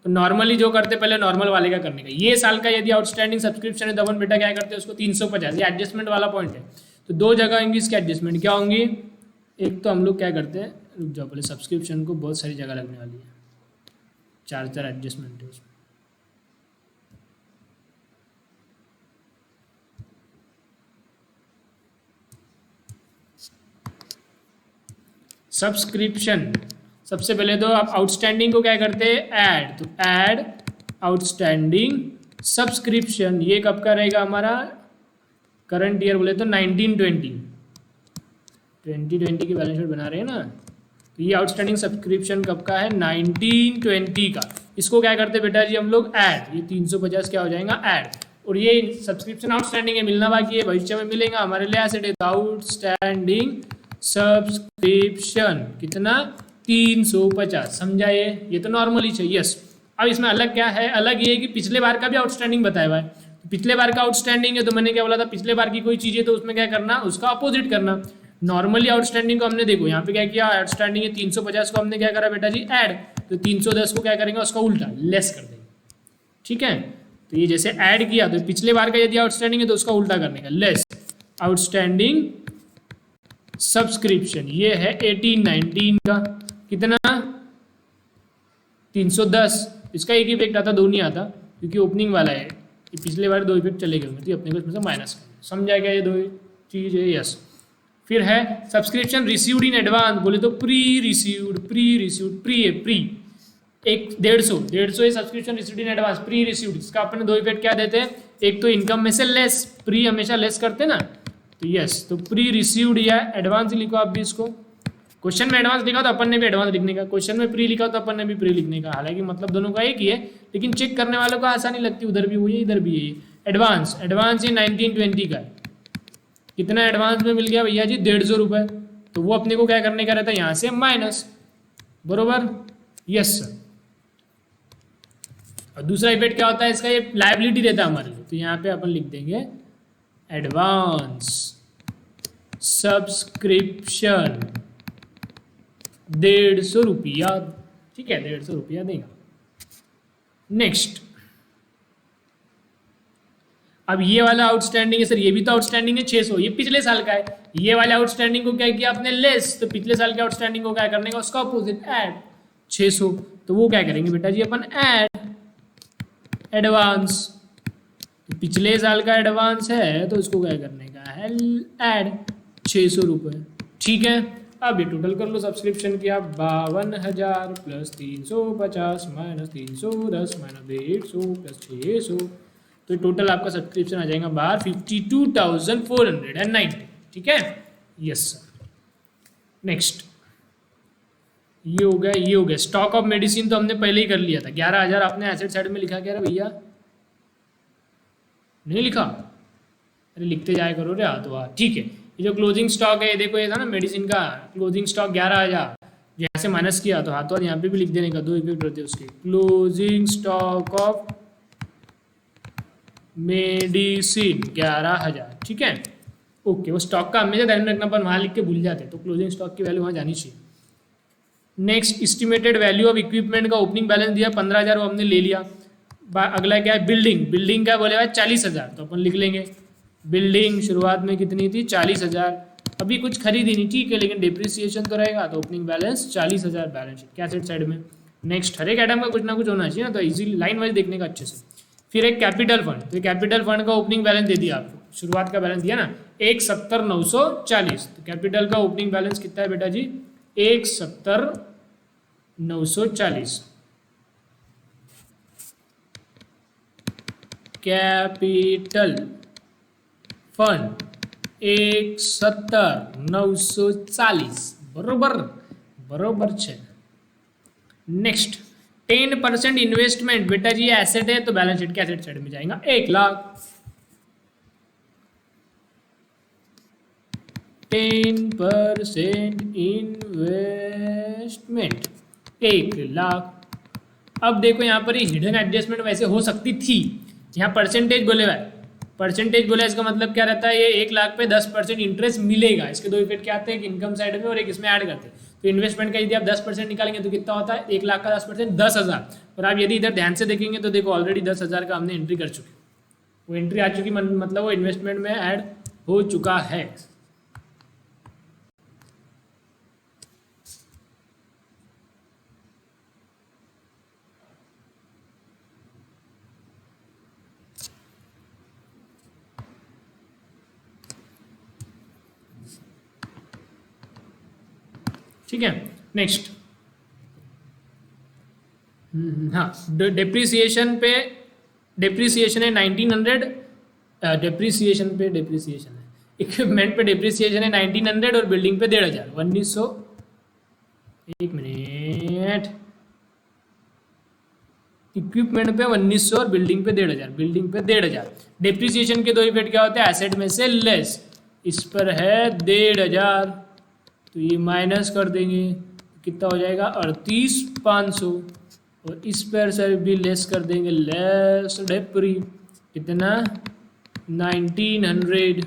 S1: तो नॉर्मली जो करते पहले नॉर्मल वाले का करने का, ये साल का यदि आउटस्टैंडिंग सब्सक्रिप्शन है तो अपन बेटा क्या करते हैं उसको 350, ये एडजस्टमेंट वाला पॉइंट है, तो 2 जगह होंगी इसकी एडजस्टमेंट, क्या होंगी, एक तो हम लोग क्या करते हैं, रुक जाओ पहले, सब्सक्रिप्शन को बहुत सारी जगह लगने वाली है, 4 एडजस्टमेंट है उसमें। सब्सक्रिप्शन सबसे पहले तो आप आउटस्टैंडिंग को क्या करते हैं ऐड, तो ऐड आउटस्टैंडिंग सब्सक्रिप्शन, ये कब का रहेगा हमारा, करंट ईयर बोले तो 2020 की बैलेंस शीट बना रहे हैं ना, तो ये आउटस्टैंडिंग सब्सक्रिप्शन कब का है 1920 का। इसको क्या करते हैं बेटा जी हम लोग ऐड, ये 350 क्या हो जाएगा ऐड, और ये सब्सक्रिप्शन आउटस्टैंडिंग है, मिलना बाकी है, भविष्य में मिलेगा, हमारे लिए एसेट है, आउटस्टैंडिंग सब्सक्रिप्शन कितना 350, समझा ये तो नॉर्मली चाहिए, यस। अब इसमें अलग क्या है, अलग ये है कि पिछले बार का भी आउटस्टैंडिंग बताया हुआ है, तो पिछले बार का आउटस्टैंडिंग है तो मैंने क्या बोला था, पिछले बार की कोई चीज़ है तो उसमें क्या करना, उसका अपोजिट करना। नॉर्मली आउटस्टैंडिंग को हमने देखो यहाँ पे क्या किया, आउटस्टैंडिंग है 350 को हमने क्या करा बेटा जी ऐड, तो 310 को क्या करेंगे उसका उल्टा लेस कर देंगे, ठीक है। तो ये जैसे ऐड किया तो पिछले बार का यदि आउटस्टैंडिंग है तो उसका उल्टा करने का लेस, आउटस्टैंडिंग सब्सक्रिप्शन ये है 1819 का कितना 310, इसका एक इफेक्ट आता, 2 नहीं आता क्योंकि ओपनिंग वाला है, ये पिछले बार 2 इफेक्ट चले गए तो अपने को इसमें से माइनस करना, समझा क्या ये 2 चीज है, यस। फिर है सब्सक्रिप्शन रिसीव्ड इन एडवांस, बोले तो प्री रिसीव्ड प्री एक 150 ये subscription received in advance pre received, इसका अपने 2 इफेक्ट क्या देते हैं, एक तो इनकम में से लेस, प्री हमेशा लेस करते ना, तो यस, तो प्री रिसीव्ड या एडवांस लिखो आप भी इसको, क्वेश्चन में एडवांस लिखा तो अपन ने भी एडवांस लिखने का, क्वेश्चन में प्री लिखा तो अपन ने भी प्री लिखने का, हालांकि मतलब दोनों का एक ही है, लेकिन चेक करने वालों को आसानी लगती है, उधर भी वही इधर भी यही। एडवांस ये 1920 का है, कितना एडवांस में मिल गया भैया जी 150 रुपये, तो वो अपने को क्या करने का रहता है यहाँ से माइनस, बरोबर, यस सर। और दूसरा इफेक्ट क्या होता है इसका, ये लायबिलिटी रहता है हमारे लिए, तो यहाँ पे अपन लिख देंगे एडवांस सब्सक्रिप्शन 150 रुपया, ठीक है 150 रुपया देगा। नेक्स्ट, अब ये वाला आउटस्टैंडिंग है सर, ये भी तो आउटस्टैंडिंग है 600, ये पिछले साल का है, ये वाले आउटस्टैंडिंग को क्या किया आपने लेस, तो पिछले साल के आउटस्टैंडिंग को क्या करने का उसका अपोजिट ऐड 600, तो वो क्या करेंगे बेटा जी अपन ऐड एडवांस, तो पिछले साल का एडवांस है तो उसको क्या करने का है ऐड 600 रुपये, ठीक है। अब ये टोटल कर लो सब्सक्रिप्शन किया 52,000 प्लस 350 माइनस 310 माइनस 150 प्लस 600, तो टोटल आपका सब्सक्रिप्शन आ जाएगा बाहर 52,490, ठीक है, यस सर। नेक्स्ट ये हो गया स्टॉक ऑफ मेडिसिन, तो हमने पहले ही कर लिया था, 11,000 आपने एसेट साइड में लिखा, क्या रहा भैया नहीं लिखा, अरे लिखते जाया करो रे हाथ वाथ, ठीक है। ये जो क्लोजिंग स्टॉक है, देखो ये था ना मेडिसिन का क्लोजिंग स्टॉक 11,000, जैसे माइनस किया तो हाथ वाथ यहाँ पे भी लिख देने का, 2 इफेक्ट रहते हैं उसके, क्लोजिंग स्टॉक ऑफ मेडिसिन 11,000, ठीक है। ओके, वो स्टॉक का हमेशा ध्यान रखना, पर वहाँ लिख के भूल जाते हैं, तो क्लोजिंग स्टॉक की वैल्यू वहाँ जानी चाहिए। Next, estimated value of equipment का ओपनिंग बैलेंस दिया 15,000, वो हमने ले लिया। अगला क्या है, बिल्डिंग। बिल्डिंग का बोले भाई 40,000, तो अपन लिख लेंगे बिल्डिंग शुरुआत में कितनी थी, 40,000। अभी कुछ खरीदी नहीं, ठीक है, लेकिन डिप्रिसिएशन तो रहेगा, तो opening balance 40,000 balance sheet cassette side में। नेक्स्ट, हर एक आइटम का कुछ ना कुछ होना चाहिए ना, तो इजीली लाइन वाइज देखने का अच्छे से। फिर एक कैपिटल फंड, तो कैपिटल फंड का ओपनिंग बैलेंस दे दिया आपको, शुरुआत का बैलेंस दिया ना 170,940, तो कैपिटल का ओपनिंग बैलेंस कितना है बेटा जी, 170,940। कैपिटल फंड 170,940, बरोबर बरोबर છે। नेक्स्ट, 10% इन्वेस्टमेंट, बेटा जी एसेट है, तो बैलेंस शीट के एसेट साइड में जाएगा 1,00,000। 10% इन्वेस्टमेंट 1,00,000। अब देखो यहाँ पर ये हिडन एडजस्टमेंट वैसे हो सकती थी, यहाँ परसेंटेज बोले हुआ है, परसेंटेज बोला, इसका मतलब क्या रहता है, ये 1,00,000 पे 10% इंटरेस्ट मिलेगा। इसके दो इफेक्ट क्या आते हैं, इनकम साइड में और एक इसमें ऐड करते हैं। तो इन्वेस्टमेंट का यदि आप 10% निकालेंगे तो कितना होता है, 1,00,000 का 10%, 10,000। और आप यदि इधर ध्यान से देखेंगे तो देखो ऑलरेडी 10,000 का हमने एंट्री कर चुके, वो एंट्री आ चुकी, मतलब वो इन्वेस्टमेंट में ऐड हो चुका है। ठीक है। नेक्स्ट, हाँ, डेप्रिसिएशन पे डेप्रिसिएशन है 1900, डेप्रिसिएशन है, इक्विपमेंट पे डेप्रिसिएशन है 1900 और बिल्डिंग पे 1,500, 1,900, एक मिनट, इक्विपमेंट पे 1,900 और बिल्डिंग पे 1,500, बिल्डिंग पे 1,500। डेप्रिसिएशन के दो इफेक्ट क्या होते हैं, एसेट में से लेस, इस पर है 1,500, तो ये माइनस कर देंगे, कितना हो जाएगा 38,500, और इस पर से भी लेस कर देंगे, लेस डेप्री कितना 1,900,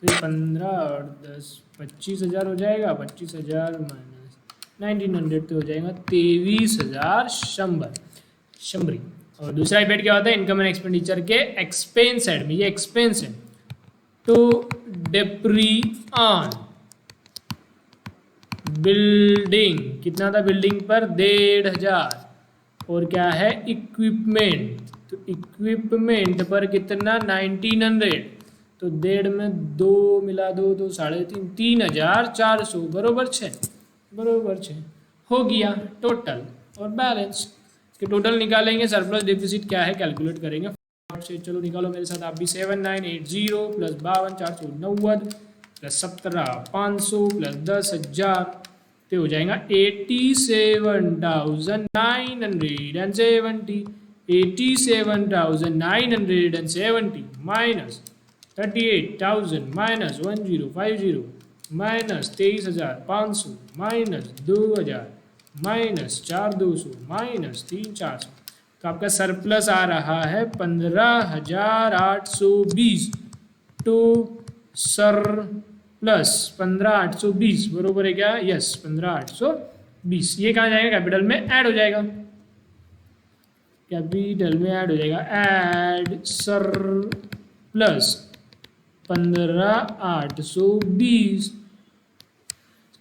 S1: तो ये 15 और 10 25,000 हो जाएगा, 25,000 माइनस 1,900 तो हो जाएगा 23,100 और दूसरा इफेक्ट क्या होता है, इनकम एंड एक्सपेंडिचर के एक्सपेंस साइड में, ये एक्सपेंस है, तो डेप्री ऑन बिल्डिंग कितना था, बिल्डिंग पर 1,500, और क्या है इक्विपमेंट, तो इक्विपमेंट पर कितना 1,900, तो 1,500 में 2 मिला दो तो 3,500, 3,400, बरोबर छे, बरोबर छे, हो गया टोटल और बैलेंस। इसके टोटल निकालेंगे, सरप्लस डिफिसिट क्या है कैलकुलेट करेंगे से, चलो निकालो मेरे साथ आप भी। 7,980 प्लस 52,490 प्लस 17,500 प्लस 10,000, तो हो जाएगा 87,970, 87,970 minus 38,000 minus 1050 minus 23,500 minus 2,000 minus 4,200 minus 3,400, तो आपका सरप्लस आ रहा है 15,820, टू सरप्लस 15,820 बरोबर है क्या, यस 15,820। ये कहाँ जाएगा, कैपिटल में ऐड हो जाएगा, कैपिटल में ऐड हो जाएगा, ऐड सरप्लस 15,820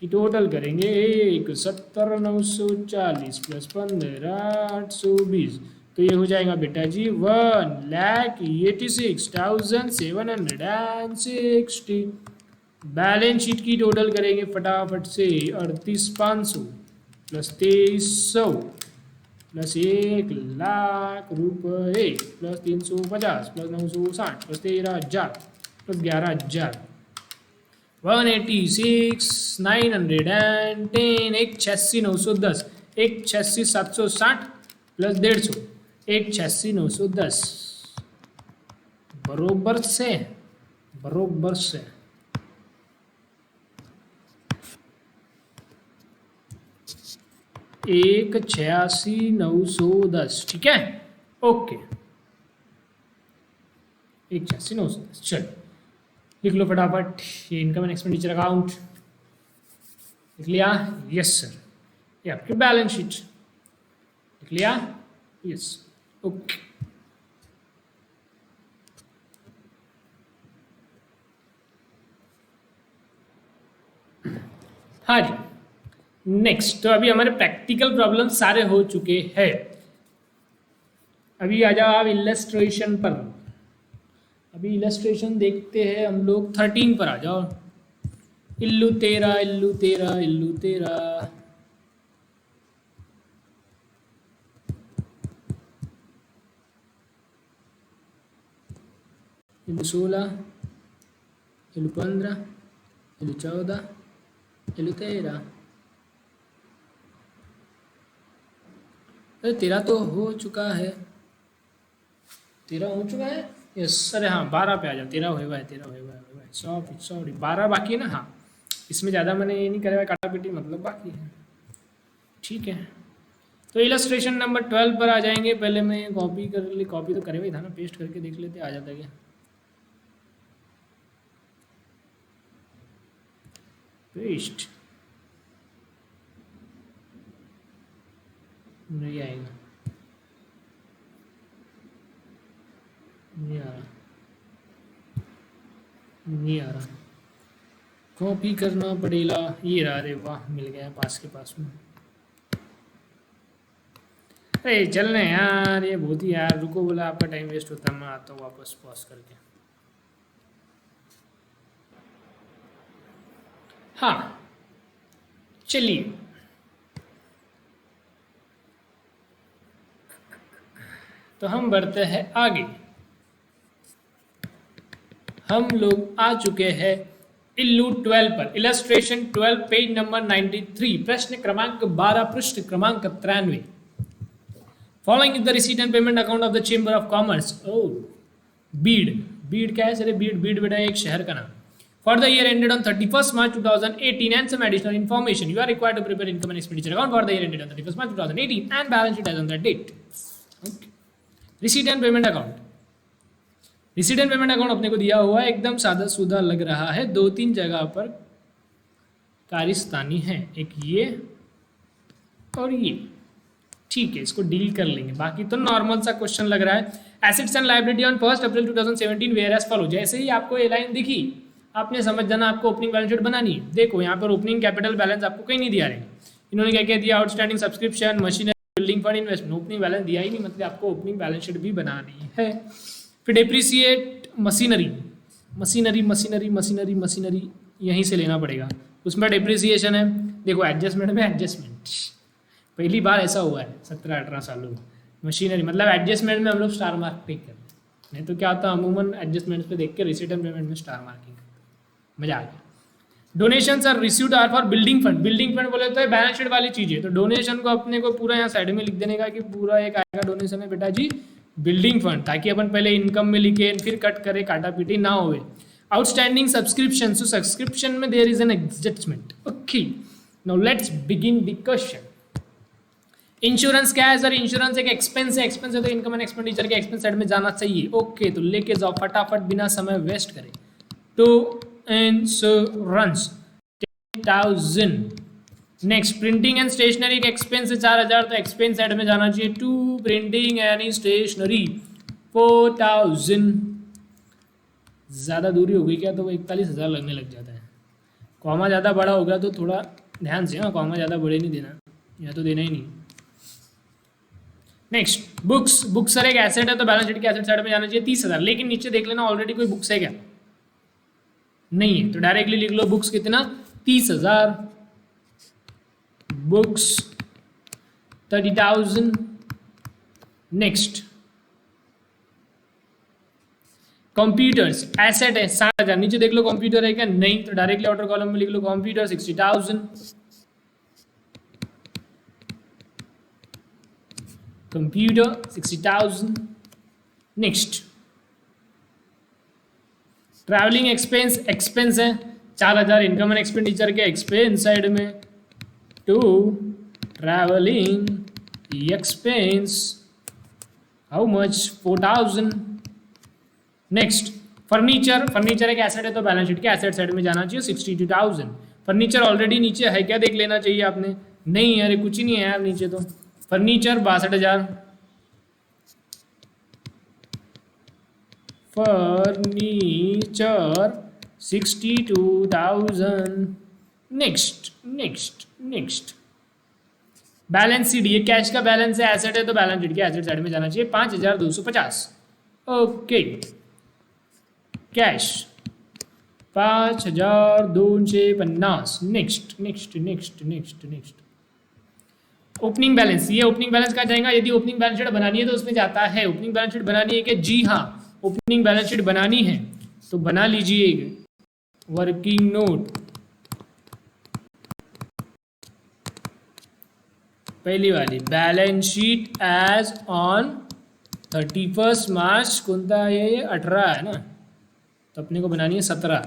S1: की टोटल करेंगे 1,70,940 प्लस 15,820, तो ये हो जाएगा बेटा जी 1,86,760। बैलेंस शीट की टोटल करेंगे फटाफट से, 38,500 प्लस 2,300 प्लस 1,00,000 रुपये plus 350 plus 960 plus 13,000 plus 11,000, 186,910, 186,910, 186,760 plus 150, 186,910, बरोबर से, बरोबर से। एक 86,910, ठीक है, ओके। 81,910। चलो लिख लो फटाफट, ये इनकम एंड एक्सपेंडिचर अकाउंट लिख लिया? Yes sir. ये आपकी बैलेंस शीट लिख लिया? यस। ओके, हाँ जी। नेक्स्ट, तो अभी हमारे प्रैक्टिकल प्रॉब्लम सारे हो चुके हैं। अभी आ जाओ आप इलस्ट्रेशन पर। अभी इलस्ट्रेशन देखते हैं हम लोग। 13 पर आ जाओ। इल्लू तेरा इल्लू तेरा इल्लू तेरा। इल्लू 16, इल्लू 15, इल्लू 14, इल्लू 13। अरे 13 तो हो चुका है। 13 हो चुका है? यस। अरे हाँ 12 पे आ जाओ। 13 हुआ है, 13 हुआ है। सॉरी 12 बाकी है ना? हाँ, इसमें ज़्यादा मैंने ये नहीं करा हुआ, काटा पीटी मतलब बाकी है। ठीक है, तो इलस्ट्रेशन नंबर 12 पर आ जाएंगे। पहले मैं कॉपी कर ली, कॉपी तो करे हुए था ना, पेस्ट करके देख लेते आ जाता क्या। पेस्ट नहीं आएगा, नहीं आ रहा, नहीं आ रहा। कॉपी करना पड़ेगा। ये रहा, अरे वाह मिल गया पास के पास में। अरे चल रहे यार, ये बहुत ही यार, रुको, बोला आपका टाइम वेस्ट होता है। मैं आता हूँ वापस पॉज करके। हाँ चलिए, तो हम बढ़ते हैं आगे। हम लोग आ चुके हैं इल्लू 12 पर। इलस्ट्रेशन 12 पेज नंबर 93, प्रश्न क्रमांक 12, पृष्ठ क्रमांक 93। Following is the receipt and payment account of the chamber of commerce. ओ बीड, बीड क्या है सर? बीड, बीड बेटा एक शहर का नाम। For the year ended on 31st March 2018 and some additional information, you are required to prepare income and expenditure account for the year ended on 31st March 2018 and balance sheet as on that date. Receipt and payment account. Receipt and payment account अपने को दिया हुआ है, एकदम सादा सूदा लग रहा है। 2-3 जगह पर कारिस्तानी है, एक ये और ये। ठीक है, इसको डील कर लेंगे। बाकी तो नॉर्मल सा क्वेश्चन लग रहा है। Assets and liability on 1 April 2017 were as follow. जैसे ही आपको ये लाइन दिखी, आपने समझ जाना आपको ओपनिंग बैलेंस शीट बनानी है। देखो यहाँ पर ओपनिंग कैपिटल बैलेंस आपको कहीं नहीं दिया रहेगा। इन्होंने क्या क्या दिया? Outstanding subscription, machinery, building fund, investment. Opening balance दिया ही नहीं, मतलब आपको ओपनिंग बैलेंस शीट भी बनानी है। फिर depreciate machinery, machinery machinery machinery machinery यहीं से लेना पड़ेगा। उसमें डेप्रिसिएशन है। देखो एडजस्टमेंट में एडजस्टमेंट पहली बार ऐसा हुआ है 17-18 सालों में। मशीनरी मतलब एडजस्टमेंट में हम लोग स्टार मार्क पे करते हैं, नहीं तो क्या होता है अमूमन एडजस्टमेंट्स पे देख के रिसीट एंड पेमेंट में स्टार मार्किंग करते हैं। मजा आ गया। Donations are received are for building fund. Building fund बोले तो बैलेंस शीट वाली चीज़ है, तो डोनेशन को अपने को पूरा यहाँ साइड में लिख देने का कि पूरा एक आएगा डोनेशन है बेटा जी बिल्डिंग फंड, ताकि अपन पहले इनकम में लिखे फिर कट करे, काटा पीटी ना होवे। आउटस्टैंडिंग सब्सक्रिप्शन, सो सब्सक्रिप्शन में there is an adjustment. Okay, now let's begin the question. Insurance क्या है सर? इंश्योरेंस एक एक्सपेंस है। एक्सपेंस है तो इनकम एंड एक्सपेंडिचर के एक्सपेंस साइड में जाना चाहिए। ओके, तो लेके जाओ फटाफट बिना समय वेस्ट करे। To insurance 10,000। Next, printing and stationery का एक्सपेंस है 4,000, तो एक्सपेंस साइड में जाना चाहिए। To printing and stationery 4,000। ज़्यादा दूरी हो गई क्या तो वो 41,000 लगने लग जाता है। कॉमा ज़्यादा बड़ा हो गया तो थोड़ा ध्यान से, हाँ कॉमा ज़्यादा बड़े नहीं देना, या तो देना ही नहीं। Next, books. बुक्स सर एक एसेट है तो बैलेंस शीट के एसेट साइड में जाना चाहिए 30,000, लेकिन नीचे देख लेना ऑलरेडी कोई बुक्स है क्या? नहीं है, तो डायरेक्टली लिख लो बुक्स कितना? 30,000। बुक्स 30,000। नेक्स्ट, कंप्यूटर्स एसेट है 60,000, नीचे देख लो कंप्यूटर है क्या? नहीं, तो डायरेक्टली आउटर कॉलम में लिख लो computer 60,000। Computer 60,000। Next, travelling expense, expense है 4,000, इनकम एंड एक्सपेंडिचर के एक्सपेंस साइड में। To travelling expense how much? 4,000। Next furniture, furniture एक एसेट है तो बैलेंस शीट के एसेट साइड में जाना चाहिए 62,000। फर्नीचर ऑलरेडी नीचे है क्या देख लेना चाहिए आपने, नहीं है, अरे कुछ ही नहीं है यार नीचे तो। Furniture 62,000, furniture 62,000। Next next next balance sheet, ये कैश का बैलेंस है, एसेट है तो बैलेंस शीट के एसेट साइड में जाना चाहिए 5,250। Okay cash 5,250। Next next next next next opening balance, ये ओपनिंग बैलेंस कहाँ जाएगा, यदि ओपनिंग बैलेंस शीट बनानी है तो उसमें जाता है। ओपनिंग बैलेंस शीट बनानी है कि जी हाँ ओपनिंग बैलेंस शीट बनानी है तो बना लीजिए वर्किंग नोट। पहली वाली बैलेंस शीट एज ऑन 31 मार्च कौन था ये 18 है ना, तो अपने को बनानी है 17।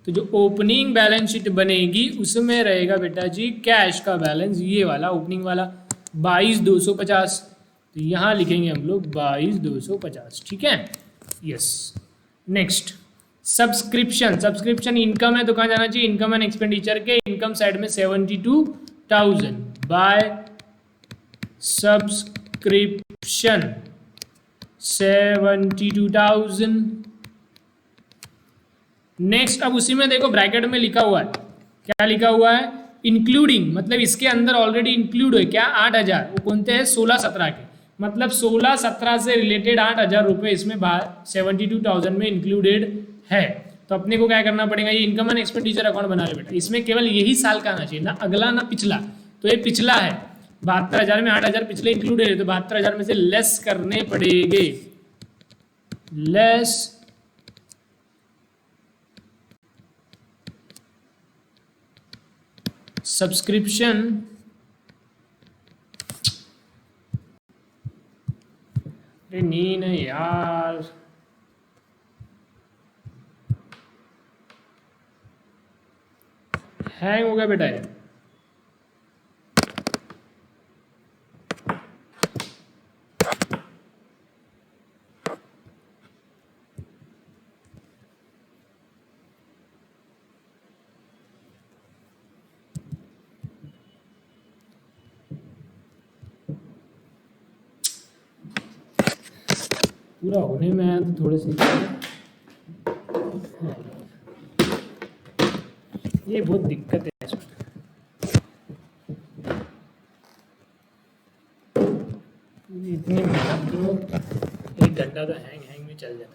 S1: तो जो ओपनिंग बैलेंस शीट बनेगी उसमें रहेगा बेटा जी कैश का बैलेंस, ये वाला ओपनिंग वाला 22,250। तो यहाँ लिखेंगे हम लोग 22,250, ठीक है, yes. Next subscription, subscription income है तो कहाँ जाना चाहिए, इनकम एंड एक्सपेंडिचर के इनकम साइड में 72,000 बाय सब्सक्रिप्शन 72,000। नेक्स्ट अब उसी में देखो ब्रैकेट में लिखा हुआ है, क्या लिखा हुआ है, इंक्लूडिंग, मतलब इसके अंदर ऑलरेडी इंक्लूड है क्या 8,000, वो कौन से हैं 16-17 के, मतलब 16-17 से रिलेटेड 8,000 रुपये इसमें 72,000 में इंक्लूडेड है। तो अपने को क्या करना पड़ेगा, ये इनकम एंड एक्सपेंडिचर अकाउंट बना रहे बेटा, इसमें केवल यही साल का आना चाहिए, ना अगला ना पिछला। तो ये पिछला है 72,000 में 8,000 पिछले इंक्लूडेड है, तो 72,000 में से लेस करने पड़ेंगे, लेस सब्सक्रिप्शन अरे नींद है यार, हैंग हो गया बेटा ये। पूरा होने में आया तो थोड़े से ये बहुत दिक्कत है इसमें, इतनी मेहनत तो 1 घंटा तो हैंग में चल जाता है।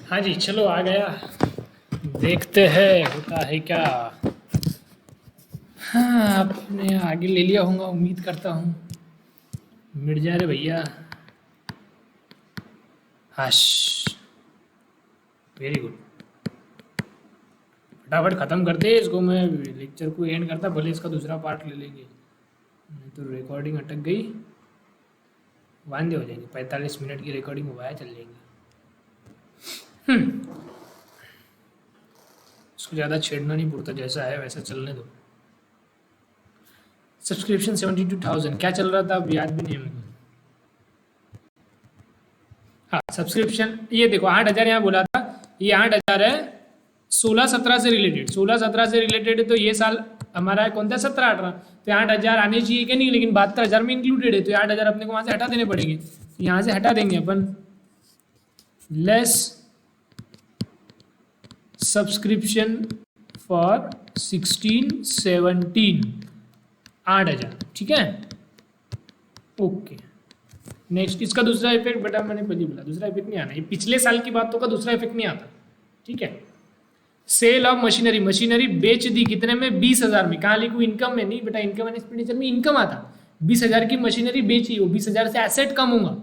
S1: हाँ जी, चलो आ गया, देखते हैं होता है क्या। हाँ, आपने आगे ले लिया होगा, उम्मीद करता हूँ। मिट जा रहे भैया। Hush, very good. फटाफट ख़त्म करते हैं इसको, मैं लेक्चर को एंड करता, भले इसका दूसरा पार्ट ले लेंगे, नहीं तो रिकॉर्डिंग अटक गई, वांदे हो जाएंगे। 45 मिनट की रिकॉर्डिंग हुआ है, चल जाएंगे। इसको ज़्यादा छेड़ना नहीं पड़ता, जैसा है वैसा चलने दो। सब्सक्रिप्शन 72,000 क्या चल रहा था अब याद भी नहीं है मेरे को। हाँ, सब्सक्रिप्शन ये देखो 8,000 यहाँ बोला था, ये 8,000 है 16-17 से रिलेटेड। 16-17 से रिलेटेड है, तो ये साल हमारा है कौन था 17-18, तो 8,000 आने चाहिए कि नहीं, लेकिन 72,000 में इंक्लूडेड है, तो 8,000 अपने को वहाँ से हटा देने पड़ेंगे। यहाँ से हटा देंगे अपन, लेस सब्सक्रिप्शन फॉर 16-17, 8,000, ठीक है। ओके, नेक्स्ट इसका दूसरा इफेक्ट, बेटा मैंने पहले बोला दूसरा इफेक्ट नहीं आना, ये पिछले साल की बातों का दूसरा इफेक्ट नहीं आता, ठीक है। सेल ऑफ मशीनरी, मशीनरी बेच दी कितने में, 20,000 में। कहाँ लिखूँ, इनकम में नहीं बेटा, इनकम एंड एक्सपेंडिचर में इनकम आता। 20,000 की मशीनरी बेची, वो 20,000 से एसेट कम होगा,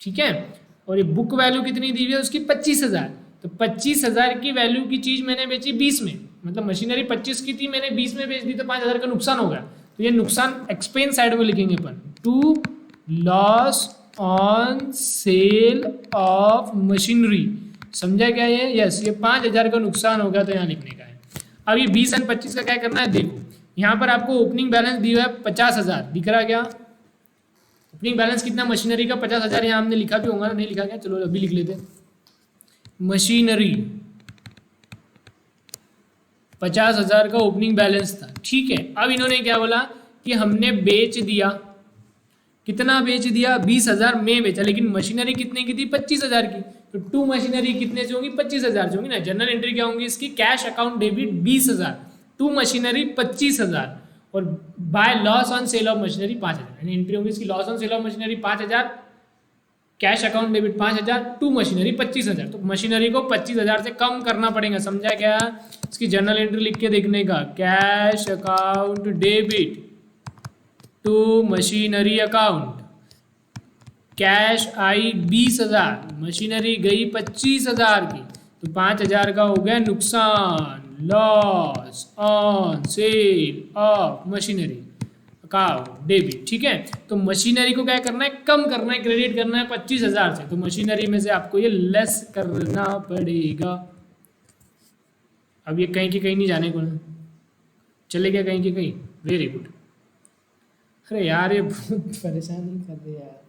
S1: ठीक है। और ये बुक वैल्यू कितनी दी हुई है उसकी, 25,000, तो 25,000 की वैल्यू की चीज मैंने बेची 20 में, मतलब मशीनरी 25 की थी, मैंने 20 में बेच दी, तो 5,000 का नुकसान हो गया। तो ये नुकसान एक्सपेंस साइड में लिखेंगे अपन, to loss on sale of machinery, समझा क्या ये, यस, ये 5,000 का नुकसान हो गया, तो यहाँ लिखने का है। अब ये 20 और 25 का क्या करना है, देखो यहाँ पर आपको ओपनिंग बैलेंस दिया है 50,000, दिख रहा क्या, ओपनिंग बैलेंस कितना मशीनरी का 50,000, यहाँ हमने लिखा भी होगा ना, नहीं लिखा क्या, चलो अभी लिख लेते हैं। मशीनरी 50,000 का ओपनिंग बैलेंस था, ठीक है। अब इन्होंने क्या बोला कि हमने बेच दिया, कितना बेच दिया, 20,000 में बेचा, लेकिन मशीनरी कितने की थी, 25,000 की, तो टू मशीनरी कितने से होंगी, 25,000 से होंगी ना। जनरल एंट्री क्या होंगी इसकी, cash account debit 20,000, to machinery 25,000, और by loss on sale of machinery 5,000, entry होगी इसकी, loss on sale of machinery 5,000, cash account debit 5,000, to machinery 25,000, तो मशीनरी को 25,000 से कम करना पड़ेगा, समझा क्या। इसकी जनरल एंट्री लिख के देखने का, cash account debit to machinery account, cash आई 20,000, मशीनरी गई 25,000 की, तो 5,000 का हो गया नुकसान, loss on sale of machinery account debit, ठीक है। तो मशीनरी को क्या करना है, कम करना है, क्रेडिट करना है 25,000 से, तो मशीनरी में से आपको ये लेस करना पड़ेगा। अब ये कहीं की कहीं नहीं जाने को, चले गया कहीं की कहीं, वेरी गुड। अरे यार ये परेशान नहीं कर रहे यार,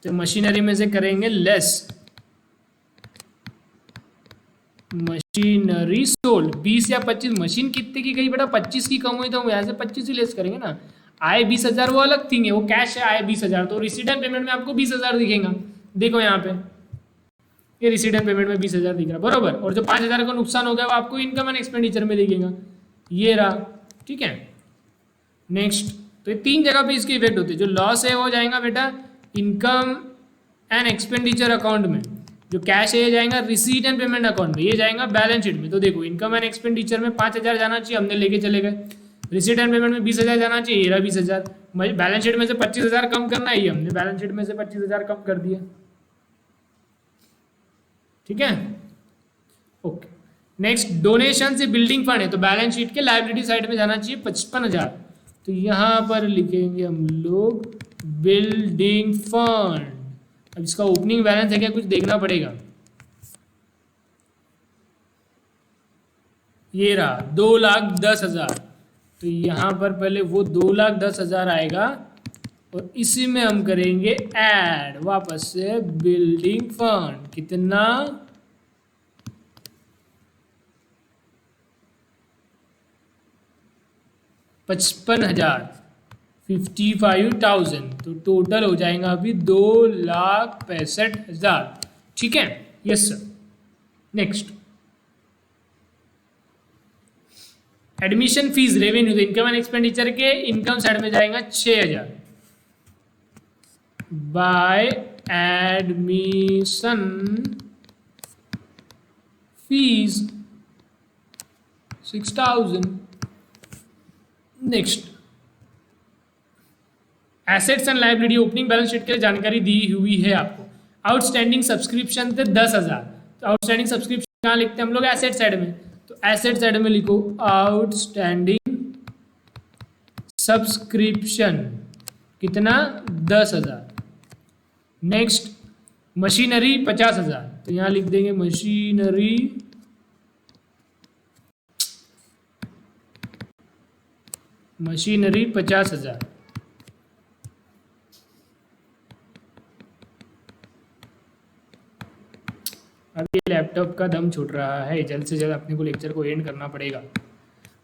S1: तो मशीनरी में से करेंगे लेस, मशीनरी सोल्ड 20 या 25, मशीन कितने की गई बेटा, 25 की कम हुई, तो हम यहाँ से 25 ही लेस करेंगे ना। आए 20,000 वो अलग थिंग है, वो कैश है, आए 20,000, तो रिसीट एंड पेमेंट में आपको 20,000 दिखेगा, देखो यहाँ पे ये रिसीट एंड पेमेंट में 20,000 दिख रहा है, बरोबर। और जो 5,000 का नुकसान हो गया वो आपको इनकम एंड एक्सपेंडिचर में दिखेगा, ये रहा, ठीक है। नेक्स्ट, तो ये 3 जगह पे इसके इफेक्ट होते हैं। जो लॉस है वो जाएगा बेटा इनकम एंड एक्सपेंडिचर अकाउंट में, जो कैश है ये जाएगा रिसीट एंड पेमेंट अकाउंट में, ये जाएगा बैलेंस शीट में। तो देखो इनकम एंड एक्सपेंडिचर में 5,000 जाना चाहिए, हमने लेके चले गए। रिसीट एंड पेमेंट में 20,000 जाना चाहिए, ये रहा 20,000। बैलेंस शीट में से 25,000 कम करना है, ये हमने बैलेंस शीट में से 25,000 कम कर दिया, ठीक है। ओके, नेक्स्ट, डोनेशन से बिल्डिंग फंड है, तो बैलेंस शीट के लायबिलिटी साइड में जाना चाहिए 55,000, तो यहाँ पर लिखेंगे हम लोग बिल्डिंग फंड। अब इसका ओपनिंग बैलेंस है क्या, कुछ देखना पड़ेगा, ये रहा 2,10,000, तो यहाँ पर पहले वो 2,10,000 आएगा, और इसी में हम करेंगे ऐड वापस से बिल्डिंग फंड, कितना 55,000, 55,000, तो टोटल हो जाएगा अभी 2,65,000, ठीक है। Yes sir. Next, admission fees revenue, तो इनकम एंड एक्सपेंडिचर के इनकम साइड में जाएगा 6000, by admission fees 6000। Next, assets and liability, opening balance sheet के लिए जानकारी दी हुई है आपको। आउटस्टैंडिंग सब्सक्रिप्शन थे 10,000, तो आउटस्टैंडिंग सब्सक्रिप्शन कहाँ लिखते हैं हम लोग? एसेट साइड में, तो एसेट साइड में लिखो आउटस्टैंडिंग सब्सक्रिप्शन कितना? 10,000। नेक्स्ट, मशीनरी 50,000, तो यहाँ लिख देंगे मशीनरी मशीनरी 50,000। अब ये लैपटॉप का दम छूट रहा है, जल्द से जल्द अपने को लेक्चर को एंड करना पड़ेगा।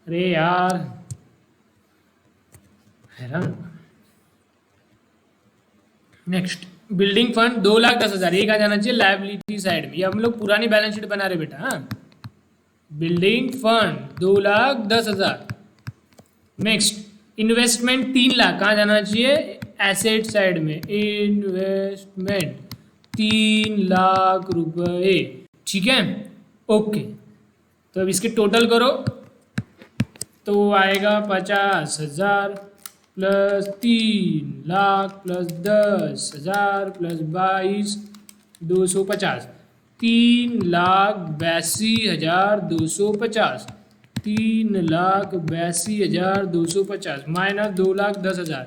S1: अरे यार हैरान। नेक्स्ट, बिल्डिंग फंड 2,10,000, ये कहाँ जाना चाहिए? लायबिलिटी साइड में। ये हम लोग पुरानी बैलेंस शीट बना रहे बेटा। हाँ, building fund 2,10,000। Next, investment 3 lakh, कहाँ जाना चाहिए? एसेट साइड में। इन्वेस्टमेंट 3 लाख रुपए, ठीक है, ओके। तो अब इसके टोटल करो तो आएगा 50,000 plus 3 lakh plus 10,000 plus 22,250, 3,82,250, 3,82,250 minus 2,10,000,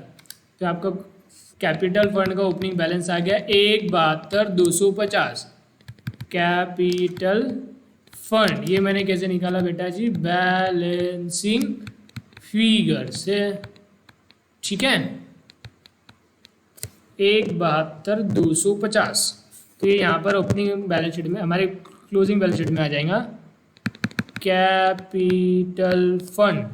S1: तो आपका कैपिटल फंड का ओपनिंग बैलेंस आ गया 1,72,250। कैपिटल फंड ये मैंने कैसे निकाला बेटा जी? बैलेंसिंग फिगर से, ठीक है, 1,72,250। तो ये यहाँ पर ओपनिंग बैलेंस शीट में, हमारे क्लोजिंग बैलेंस शीट में आ जाएगा कैपिटल फंड।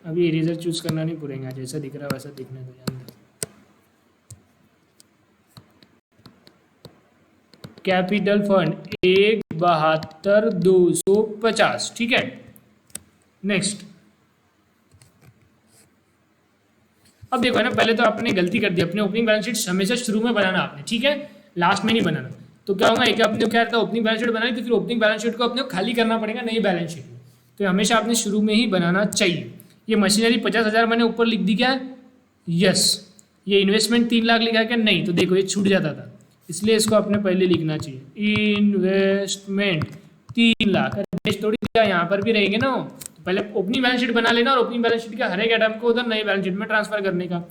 S1: अभी इरेजर चूज करना नहीं पड़ेगा, जैसा दिख रहा है वैसा दिखने दो। कैपिटल फंड 1,72,250, ठीक है। नेक्स्ट, अब देखो है ना, पहले तो आपने गलती कर दी, अपने ओपनिंग बैलेंस शीट हमेशा शुरू में बनाना आपने, ठीक है, लास्ट में नहीं बनाना। तो क्या होगा, एक अपने क्या रहता है, ओपनिंग बैलेंस शीट बनाई तो फिर ओपनिंग बैलेंस शीट को अपने खाली करना पड़ेगा नई बैलेंस शीट में, तो हमेशा आपने शुरू में ही बनाना चाहिए। ये मशीनरी 50,000 मैंने ऊपर लिख दी क्या? यस। ये इन्वेस्टमेंट 3 लाख लिखा क्या? नहीं, तो देखो ये छूट जाता था, इसलिए इसको आपने पहले लिखना चाहिए। इन्वेस्टमेंट 3 लाख, थोड़ी यहाँ पर भी रहेंगे ना, तो पहले ओपनिंग बैलेंस शीट बना लेना और ओपनिंग बैलेंस शीट का हर एक आइटम को उधर नई बैलेंस शीट में ट्रांसफर करने का।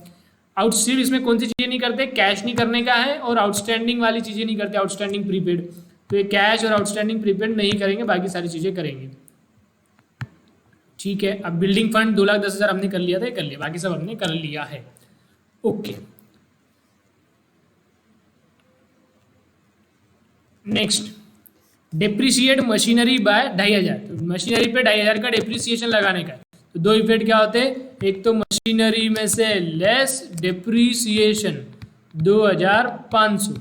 S1: आउट सिर्फ इसमें कौन सी चीज़ें नहीं करते? कैश नहीं करने का है और आउटस्टैंडिंग वाली चीज़ें नहीं करते, आउटस्टैंडिंग प्रीपेड। तो ये कैश और आउटस्टैंडिंग प्रीपेड नहीं करेंगे, बाकी सारी चीज़ें करेंगे, ठीक है। अब बिल्डिंग फंड 2,10,000 हमने कर लिया था, कर लिया, बाकी सब हमने कर लिया है, okay. Next, depreciate machinery by 2,500, तो मशीनरी पे 2,500 का डेप्रिसिएशन लगाने का है। तो दो इफेक्ट क्या होते हैं? एक तो मशीनरी में से लेस डेप्रिसिएशन 2,500,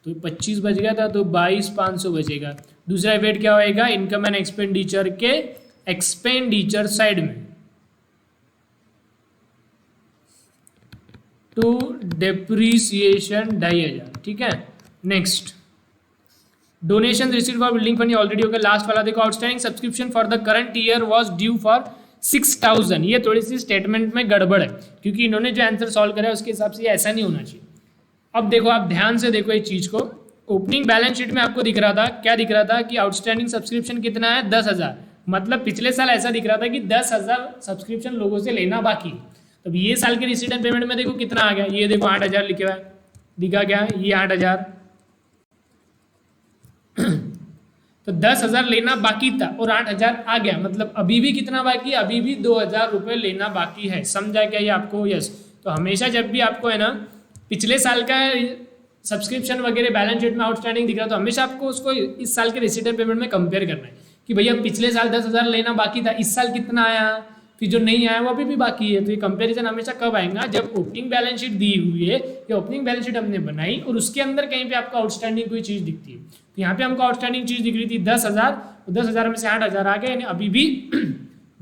S1: तो 25 बच गया था तो 22,500 बचेगा। दूसरा इफेक्ट क्या होएगा? इनकम एंड एक्सपेंडिचर के एक्सपेंडिचर साइड में टू डेप्रिसिएशन 2,500, ठीक है। Next, donation received for building fund, ये ऑलरेडी हो गया। लास्ट वाला देखो, outstanding subscription for the current year was due for 6,000। ये थोड़ी सी स्टेटमेंट में गड़बड़ है, क्योंकि इन्होंने जो आंसर सॉल्व करा है उसके हिसाब से ऐसा नहीं होना चाहिए। अब देखो, आप ध्यान से देखो इस चीज को, ओपनिंग बैलेंस शीट में आपको दिख रहा था, क्या दिख रहा था कि आउटस्टैंडिंग सब्सक्रिप्शन कितना है? 10,000। मतलब पिछले साल ऐसा दिख रहा था कि 10,000 सब्सक्रिप्शन लोगों से लेना बाकी। तो ये साल के रिसीट एंड पेमेंट में देखो कितना आ गया, ये देखो 8,000 लिखा हुआ है, दिखा क्या? ये 8,000। तो 10,000 लेना बाकी था और 8,000 आ गया, मतलब अभी भी कितना बाकी है? अभी भी 2,000 रुपये लेना बाकी है। समझा क्या ये आपको? यस। तो हमेशा जब भी आपको है ना पिछले साल का सब्सक्रिप्शन वगैरह बैलेंस शीट में आउटस्टैंडिंग दिख रहा है, तो हमेशा आपको उसको इस साल के रिसीट एंड पेमेंट में कंपेयर करना है कि भैया पिछले साल 10,000 लेना बाकी था, इस साल कितना आया, फिर जो नहीं आया वो अभी भी बाकी है। तो ये कंपैरिजन हमेशा कब आएगा, जब ओपनिंग बैलेंस शीट दी हुई है या ओपनिंग बैलेंस शीट हमने बनाई और उसके अंदर कहीं पे आपको आउटस्टैंडिंग कोई चीज दिखती है। तो यहाँ पे हमको आउटस्टैंडिंग चीज दिख रही थी 10,000, 10,000 में से 8,000 आ गए, यानी अभी भी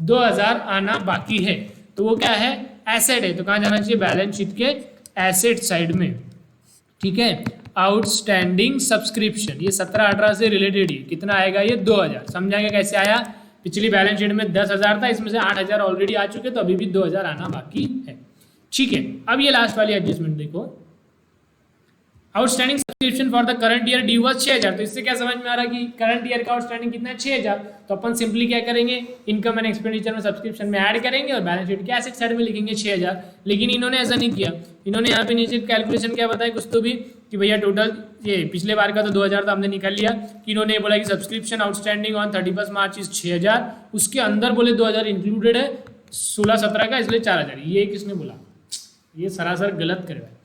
S1: 2,000 आना बाकी है। तो वो क्या है, एसेट है। तो कहाँ जाना चाहिए, बैलेंस शीट के एसेट साइड में। ठीक है, आउटस्टैंडिंग सब्सक्रिप्शन ये 17-18 से रिलेटेड ही कितना आएगा, ये 2,000। समझाएंगे कैसे आया। पिछली बैलेंस शीट में 10,000 था, इसमें से 8,000 ऑलरेडी आ चुके, तो अभी भी 2,000 आना बाकी है। ठीक है, अब ये लास्ट वाली एडजस्टमेंट देखो, outstanding subscription for the current year due was 6,000। तो इससे क्या समझ में आ रहा है कि करंट ईयर का आउटस्टैंडिंग कितना है, 6,000। तो अपन सिंपली क्या करेंगे, इनकम एंड एक्सपेंडिचर में सब्सक्रिप्शन में ऐड करेंगे और बैलेंस शीट के एसेट साइड में लिखेंगे 6,000। लेकिन इन्होंने ऐसा नहीं किया, इन्होंने यहाँ पे नीचे कैलकुलेशन क्या बताया कुछ तो भी, कि भैया टोटल ये पिछले बार का तो 2,000 तो हमने निकाल लिया, कि इन्होंने बोला कि subscription outstanding on 31 March is 6,000, उसके अंदर बोले 2,000 इंक्लूडेड है 16-17 का, इसलिए 4,000। ये किसने बोला, ये सरासर गलत करवाया।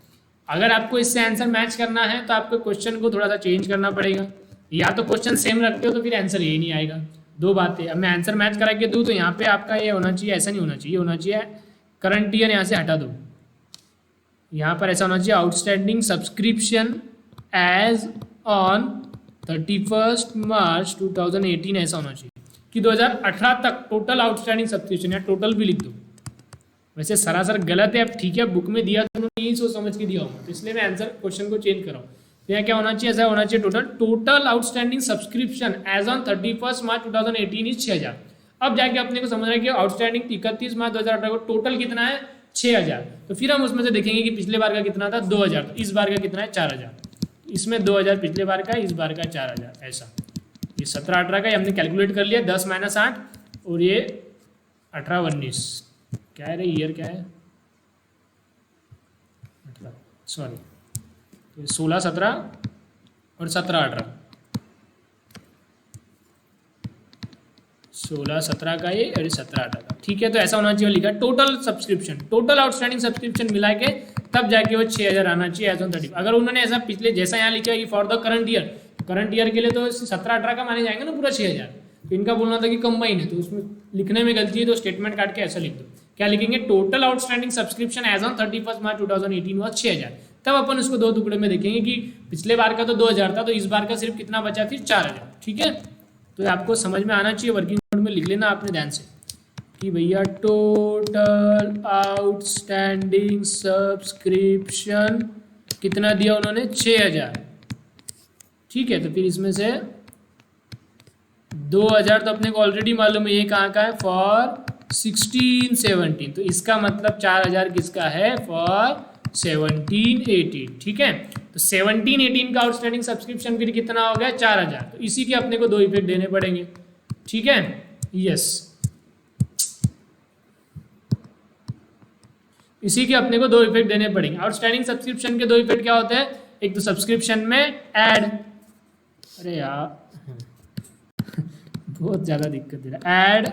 S1: अगर आपको इससे आंसर मैच करना है तो आपको क्वेश्चन को थोड़ा सा चेंज करना पड़ेगा, या तो क्वेश्चन सेम रखते हो तो फिर आंसर यही नहीं आएगा। दो बातें, अब मैं आंसर मैच करा के दूँ तो यहाँ पे आपका ये होना चाहिए, ऐसा नहीं होना चाहिए, होना चाहिए करंट ईयर यहाँ से हटा दो, यहाँ पर ऐसा होना चाहिए outstanding subscription as on 31 March 2018, ऐसा होना चाहिए कि 2018 तक टोटल आउटस्टैंडिंग सब्सक्रिप्शन, या टोटल भी लिख दो। वैसे सरासर गलत है, अब ठीक है बुक में दिया तो उन्होंने यही सोच समझ के दिया होगा, तो इसलिए मैं आंसर क्वेश्चन को चेंज कर रहा हूँ। तो यहाँ क्या होना चाहिए, ऐसा होना चाहिए total outstanding subscription as on 31 March 2018 is 6,000। अब जाके अपने को समझ रहा है कि आउटस्टैंडिंग 31 मार्च 2018 को टोटल कितना है, 6,000। तो फिर हम उसमें से देखेंगे कि पिछले बार का कितना था, 2,000, तो इस बार का कितना है, 4,000। इसमें 2,000 पिछले बार का, इस बार का 4,000, ऐसा। ये 17-18 का हमने कैलकुलेट कर लिया, 10 - 8 और ये 18-19, क्या है रे, ईयर क्या है, सॉरी, तो 16-17 और 17-18, 16-17 का ये और 17-18 का। ठीक है, तो ऐसा होना चाहिए, लिखा total subscription, total outstanding subscription मिला के तब जाके वो 6,000 आना चाहिए एज ऑन 30। अगर उन्होंने ऐसा पिछले जैसा यहाँ लिखा है कि for the current year, current year के लिए तो 17-18 का माने जाएंगे ना पूरा 6,000। तो इनका बोलना था कि कंबाइन है, तो उसमें लिखने में गलती है, तो स्टेटमेंट काट के ऐसा लिख दो। क्या लिखेंगे, total outstanding subscription as on 31 March 2018 was 6,000। तब अपन उसको दो टुकड़े में देखेंगे कि पिछले बार का तो 2,000 था, तो इस बार का सिर्फ कितना बचा, फिर 4,000। ठीक है, तो आपको समझ में आना चाहिए, वर्किंग नोट में लिख लेना आपने ध्यान से कि भैया टोटल आउटस्टैंडिंग सब्सक्रिप्शन कितना दिया उन्होंने, 6,000। ठीक है, तो फिर इसमें से 2,000 तो अपने को ऑलरेडी मालूम है, ये कहाँ का है, फॉर 16-17, तो इसका मतलब 4,000 किसका है, फॉर 17-18। ठीक है, तो 17-18 का आउटस्टैंडिंग सब्सक्रिप्शन फिर कितना हो गया, 4,000। तो इसी के अपने को दो इफेक्ट देने पड़ेंगे। ठीक है, यस, इसी के अपने को दो इफेक्ट देने पड़ेंगे। आउटस्टैंडिंग सब्सक्रिप्शन के दो इफेक्ट क्या होते हैं, एक तो सब्सक्रिप्शन में ऐड, अरे यार बहुत ज़्यादा दिक्कत दे रहा है, ऐड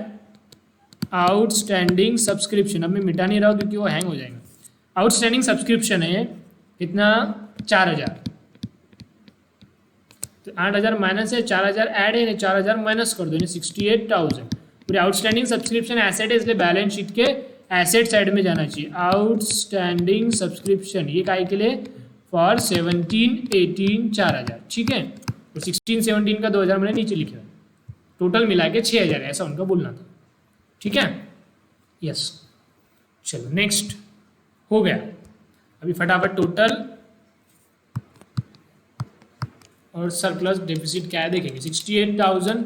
S1: आउटस्टैंडिंग सब्सक्रिप्शन, अब मैं मिटा नहीं रहा हूँ क्योंकि वो हैंग हो जाएगा। आउटस्टैंडिंग सब्सक्रिप्शन है कितना, 4,000, तो 8,000 माइनस है, 4,000 ऐड है, 4,000 माइनस कर दो, 68,000। पूरे आउटस्टैंडिंग सब्सक्रिप्शन एसेट है, इसलिए बैलेंस शीट के एसेट साइड में जाना चाहिए। आउटस्टैंडिंग सब्सक्रिप्शन ये काय के लिए, फॉर 17-18 4,000। ठीक है, और 16-17 का 2,000 मैंने नीचे लिखा है, टोटल मिला के 6,000, ऐसा उनका बोलना था। ठीक है, यस, चलो नेक्स्ट हो गया। अभी फटाफट टोटल और सरप्लस डेफिसिट क्या है देखेंगे। 68,000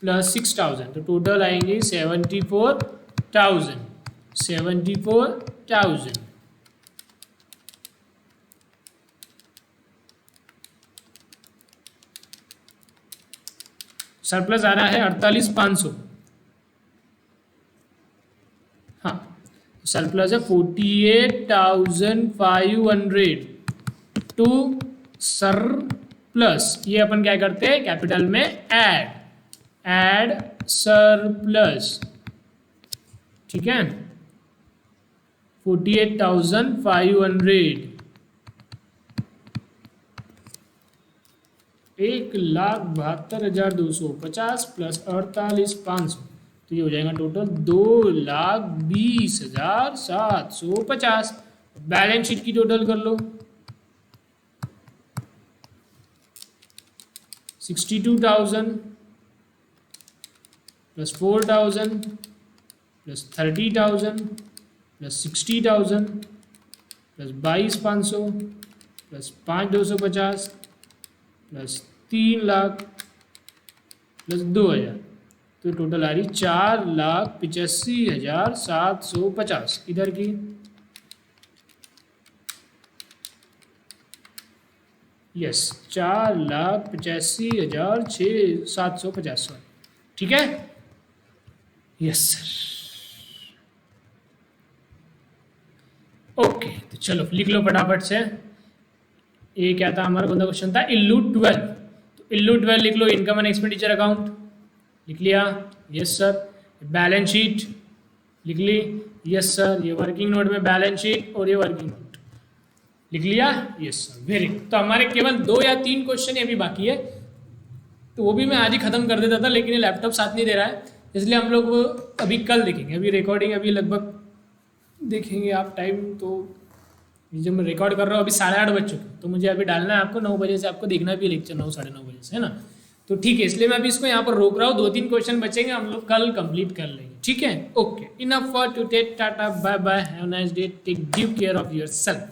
S1: प्लस 6,000, तो टोटल आएंगे 74,000। सरप्लस आ रहा है 48,500। हाँ, सरप्लस है 48,500 टू सरप्लस। ये अपन क्या करते हैं, कैपिटल में ऐड सरप्लस। ठीक है, 48,500, 1,72,250 प्लस 48,500, तो ये हो जाएगा टोटल 2,20,750। बैलेंस शीट की टोटल कर लो, 62,000 plus 4,000 plus 30,000 plus 60,000 plus 22,500 plus 5,250 plus 3,00,000 plus 2,000, तो टोटल आ रही 4,85,750 इधर की। यस, 4,85,750, ठीक है। यस सर, ओके, तो चलो लिख लो फटाफट से। ये क्या था हमारा, कौन सा क्वेश्चन था, इल्लू 12, तो इल्लू 12 लिख लो, इनकम एंड एक्सपेंडिचर अकाउंट लिख लिया, यस सर। बैलेंस शीट लिख ली, यस सर। ये वर्किंग नोट में बैलेंस शीट और ये वर्किंग नोट लिख लिया, यस सर, वेरी गुड। तो हमारे केवल 2 या 3 क्वेश्चन अभी बाकी है, तो वो भी मैं आज ही खत्म कर देता था, लेकिन ये लैपटॉप साथ नहीं दे रहा है, इसलिए हम लोग वो अभी कल देखेंगे। अभी रिकॉर्डिंग अभी लगभग देखेंगे आप टाइम, तो जब मैं रिकॉर्ड कर रहा हूँ अभी 8:30 बज चुके, तो मुझे अभी डालना है आपको 9 बजे से, आपको देखना भी लेक्चर 9 साढ़े 9 बजे से, है ना। तो ठीक है, इसलिए मैं अभी इसको यहाँ पर रोक रहा हूँ। 2-3 क्वेश्चन बचेंगे, हम लोग कल कंप्लीट कर लेंगे, ठीक है। Okay, enough for today, tata bye bye, have a nice day, take due care of yourself.